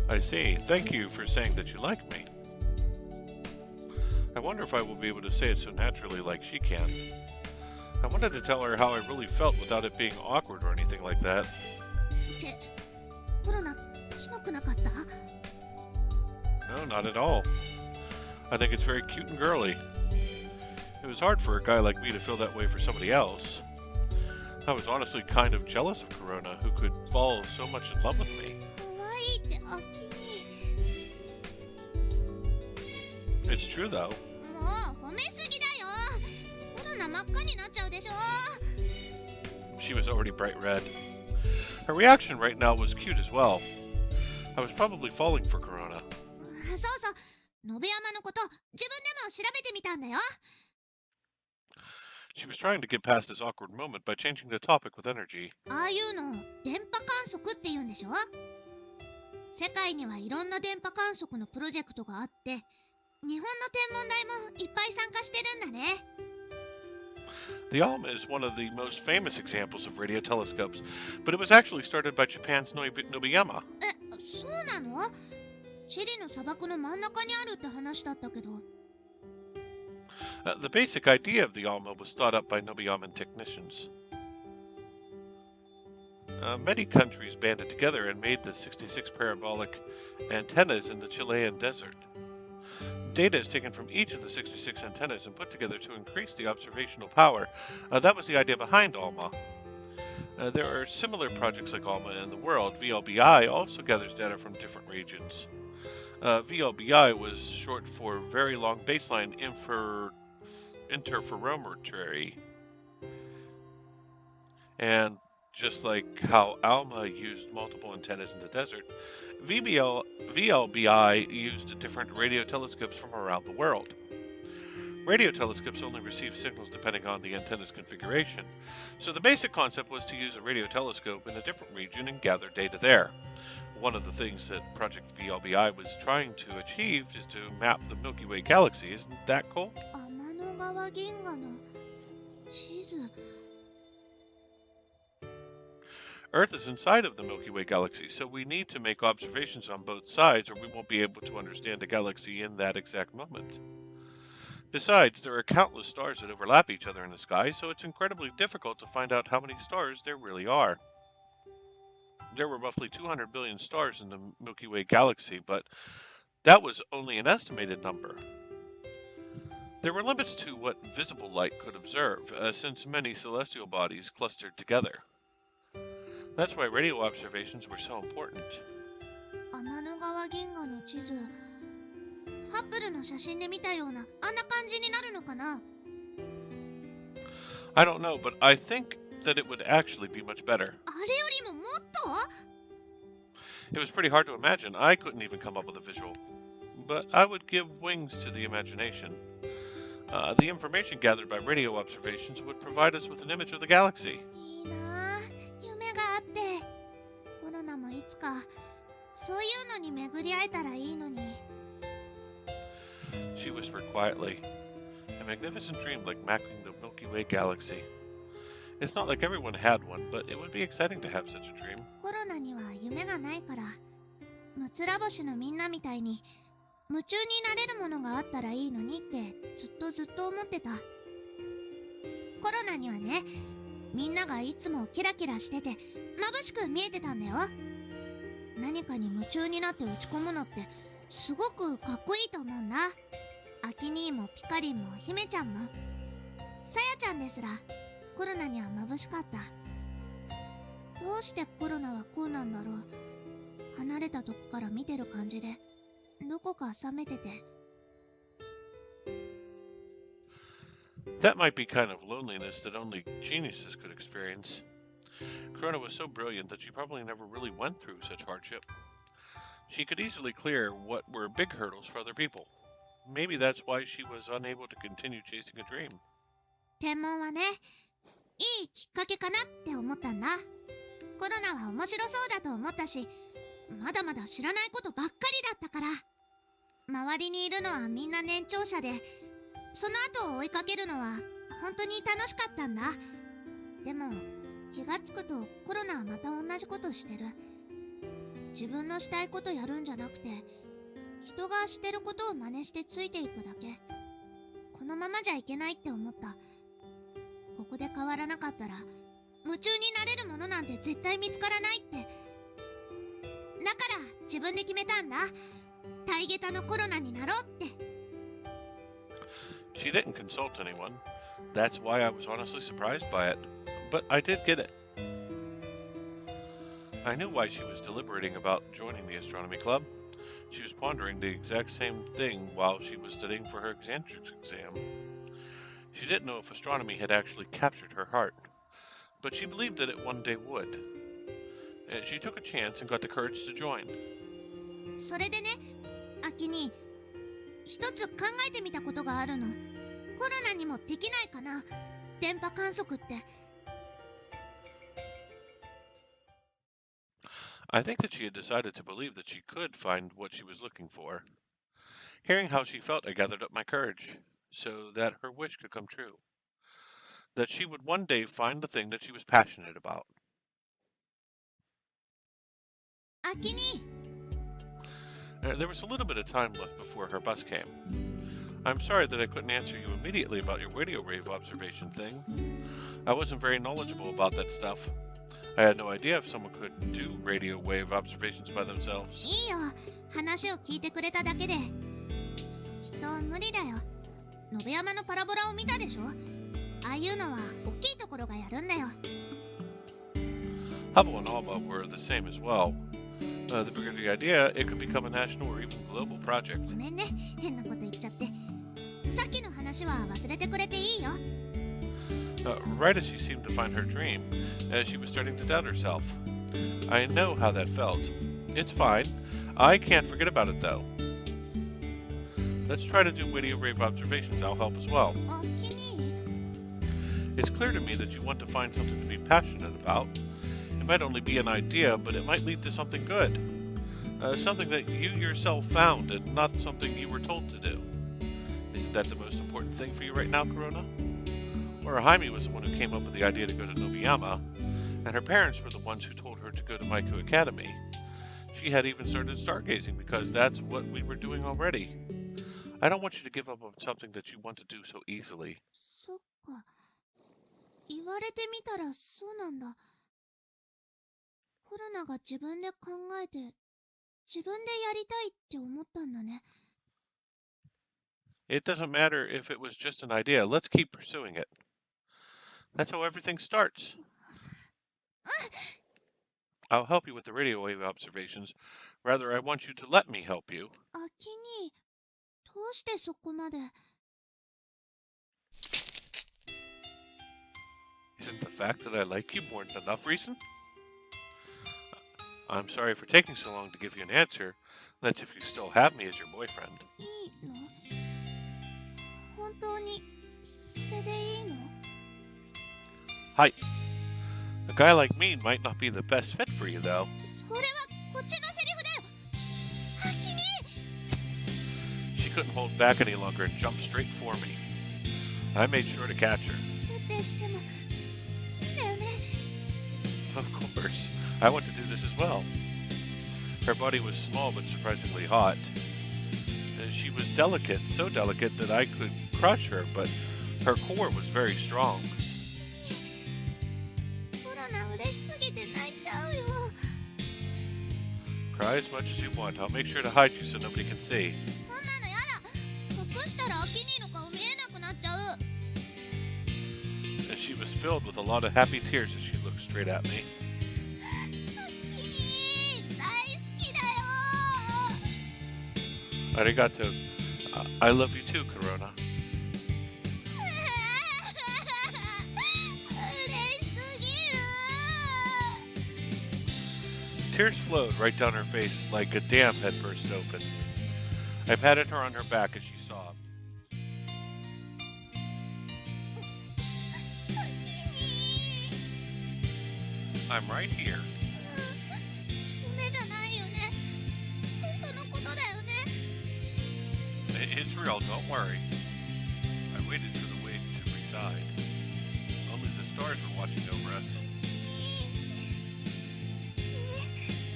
I see. Thank you for saying that you like me. I wonder if I will be able to say it so naturally like she can. I wanted to tell her how I really felt without it being awkward or anything like that. ってコロナキモくなかった？ No, not at all. I think it's very cute and girly. It was hard for a guy like me to feel that way for somebody else. I was honestly kind of jealous of Korona, who could fall so much in love with me. 可愛いってアキ兄。 It's true, though. もう褒めすぎだよ。コロナ真っ赤になっちゃうでしょ。 She was already bright red. Her reaction right now was cute as well. I was probably falling for Korona. そうそう、信山のこと自分でも調べてみたんだよ。 She was trying to get past this awkward moment by changing the topic with energy. ああいうの電波観測って言うんでしょ。世界にはいろんな電波観測のプロジェクトがあって、日本の天文台もいっぱい参加してるんだね。 The ALMA is one of the most famous examples of radio telescopes, but it was actually started by Japan's Nobuyama. そうなの？チリの砂漠の真ん中にあるって話だったけど。 The basic idea of the ALMA was thought up by Nobuyaman technicians. Many countries banded together and made the 66 parabolic antennas in the Chilean desert. Data is taken from each of the 66 antennas and put together to increase the observational power. That was the idea behind ALMA. There are similar projects like ALMA in the world. VLBI also gathers data from different regions. VLBI was short for Very Long Baseline Interferometry. And just like how ALMA used multiple antennas in the desert, VLBI used different radio telescopes from around the world. Radio telescopes only receive signals depending on the antenna's configuration, so the basic concept was to use a radio telescope in a different region and gather data there. One of the things that Project VLBI was trying to achieve is to map the Milky Way galaxy. Isn't that cool? 天の川銀河の地図。 Earth is inside of the Milky Way galaxy, so we need to make observations on both sides or we won't be able to understand the galaxy in that exact moment. Besides, there are countless stars that overlap each other in the sky, so it's incredibly difficult to find out how many stars there really are. There were roughly 200 billion stars in the Milky Way galaxy, but that was only an estimated number. There were limits to what visible light could observe, since many celestial bodies clustered together. That's why radio observations were so important. 天の川銀河の地図。ハッブルの写真で見たようなあんな感じになるのかな？ I don't know, but I think that it would actually be much better. あれよりももっと？ It was pretty hard to imagine. I couldn't even come up with a visual. But I would give wings to the imagination. The information gathered by radio observations would provide us with an image of the galaxy. いいなあ、夢があって。コロナもいつかそういうのに巡り会えたらいいのに。 She whispered quietly. A magnificent dream like mapping the Milky Way galaxy. It's not like everyone had one, but it would be exciting to have such a dream. コロナには夢がないから、ムツラ星のみんなみたいに夢中になれるものがあったらいいのにってずっと思ってた。コロナにはね、みんながいつもキラキラしてて眩しく見えてたんだよ。何かに夢中になって打ち込むのってすごくかっこいいと思うんだ。アキ兄もピカリンも姫ちゃんもさやちゃんですらコロナには眩しかった。どうしてコロナはこうなんだろう。離れたとこから見てる感じでどこか冷めてて。 That might be kind of loneliness that only geniuses could experience. Korona was so brilliant that she probably never really went through such hardship. She could easily clear what were big hurdles for other people. Maybe that's why she was unable to continue chasing a dream. 天文はね、いいきっかけかなって思ったんだ。コロナは面白そうだと思ったし、まだまだ知らないことばっかりだったから。周りにいるのはみんな年長者で、その後を追いかけるのは本当に楽しかったんだ。でも気がつくとコロナはまた同じことしてる。自分のしたいことやるんじゃなくて、人がしてることを真似してついていくだけ。このままじゃいけないって思った。ここで変わらなかったら夢中になれるものなんて絶対見つからないって。だから自分で決めたんだ。タイゲタのコロナになろうって。 She didn't consult anyone. That's why I was honestly surprised by it. But I did get it. I knew why she was deliberating about joining the astronomy club. She was pondering the exact same thing while she was studying for her entrance exam. She didn't know if astronomy had actually captured her heart, but she believed that it one day would. And she took a chance and got the courage to join. それでね、アキに一つ考えてみたことがあるの。コロナにもできないかな、電波観測って。I think that she had decided to believe that she could find what she was looking for. Hearing how she felt, I gathered up my courage, so that her wish could come true. That she would one day find the thing that she was passionate about. アキに There was a little bit of time left before her bus came. I'm sorry that I couldn't answer you immediately about your radio wave observation thing. I wasn't very knowledgeable about that stuff. I had no idea if someone could do radio wave observations by themselves. いいよ、話を聞いてくれただけで。きっと無理だよ。延山のパラボラを見たでしょ。ああいうのは大きいところがやるんだよ。Hubble and Alba were the same as well. The bigger the idea, it could become a national or even global ご project. めんね、変なこと言っちゃって。さっきの話は忘れてくれていいよ。Right as she seemed to find her dream, she was starting to doubt herself. I know how that felt. It's fine. I can't forget about it though. Let's try to do radio wave observations. I'll help as well. アキに It's clear to me that you want to find something to be passionate about. It might only be an idea, but it might lead to something good. Something that you yourself found and not something you were told to do. Isn't that the most important thing for you right now, Korona? Or Jaime was the one who came up with the idea to go to Nobiyama, and her parents were the ones who told her to go to Maiku Academy. She had even started stargazing because that's what we were doing already. I don't want you to give up on something that you want to do so easily. そっか。言われてみたらそうなんだ。コロナが自分で考えて、自分でやりたいって思ったんだね。It doesn't matter if it was just an idea. Let's keep pursuing it. That's how everything starts. I'll help you with the radio wave observations. Rather, I want you to let me help you. アキにどうしてそこまで。 Isn't the fact that I like you more than enough reason? I'm sorry for taking so long to give you an answer. That's if you still have me as your boyfriend. いいの？本当にそれでいいの？ Hi. A guy like me might not be the best fit for you, though. それはこっちのセリフだよ。アキに She couldn't hold back any longer and jumped straight for me. I made sure to catch her. ってしてもだよね。 Of course. I want to do this as well. Her body was small but surprisingly hot. She was delicate, so delicate that I could crush her, but her core was very strong. コロナ嬉しすぎて泣いちゃうよ。 Cry as much as you want. I'll make sure to hide you so nobody can see. こんなのやだ。隠したらアキニの顔見えなくなっちゃう。 She was filled with a lot of happy tears as she looked straight at me. アキニ大好きだよ。 Arigato. I love you too, Korona. 嬉しすぎる。 Tears flowed right down her face like a dam had burst open. I patted her on her back as she sobbed. アキニ I'm right here. 夢じゃないよね。本当のことだよね。 It's real, don't worry. I waited for the waves to reside. Only the stars were watching over us.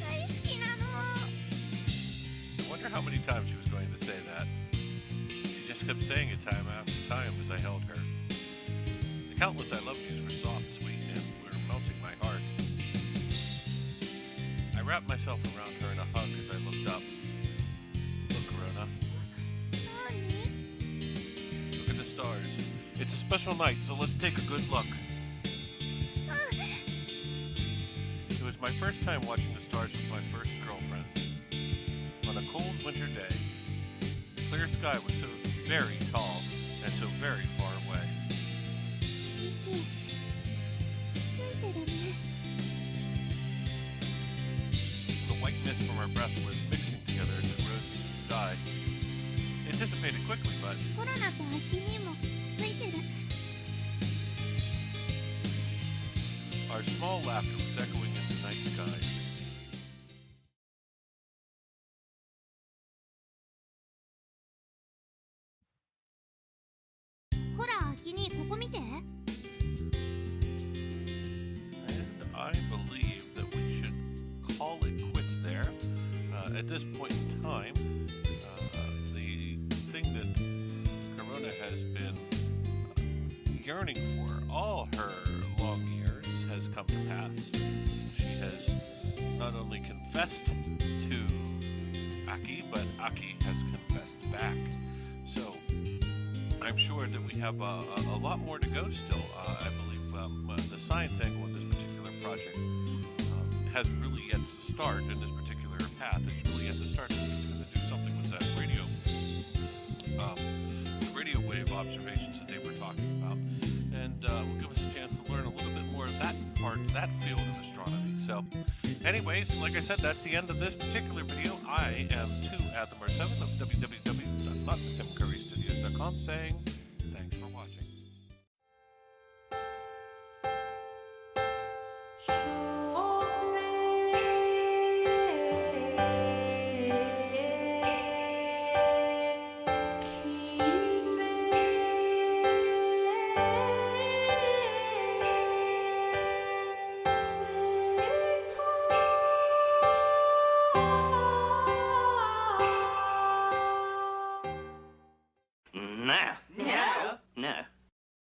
大好きなの。 I wonder how many times she was going to say that. She just kept saying it time after time as I held her. The countless I loved yous were soft, sweet, and were melting my heart. I wrapped myself around her in a hug as I looked up. Look, Korona. 何？ Look at the stars. It's a special night, so let's take a good look. It was my first time watching the stars with my first girlfriend. On a cold winter day, the clear sky was so very tall and so very far away. ついてるね。 The white mist from our breath was mixing together as it rose to the sky. It dissipated quickly, but コロナと秋にもついてる。 our small laughter was echoing in the night sky. ほら、秋にここ見て。 And I believe that we should call it quits there. At this point in time, the thing that Korona has been yearning for all her long years has come to pass. She has not only confessed to Aki, but Aki has confessed back. So I'm sure that we have a lot more to go still. I believe the science angle in this particular project has really yet to start in this particular path. It's really yet to start. It's going to do something with that radio wave observations that they were talking about, and will give us a chance to learn a little bit more of that part, that field of astronomy. So, anyways, like I said, that's the end of this particular video. I am 2@7 of www.nottimcurrystudios.com saying thanks for watching.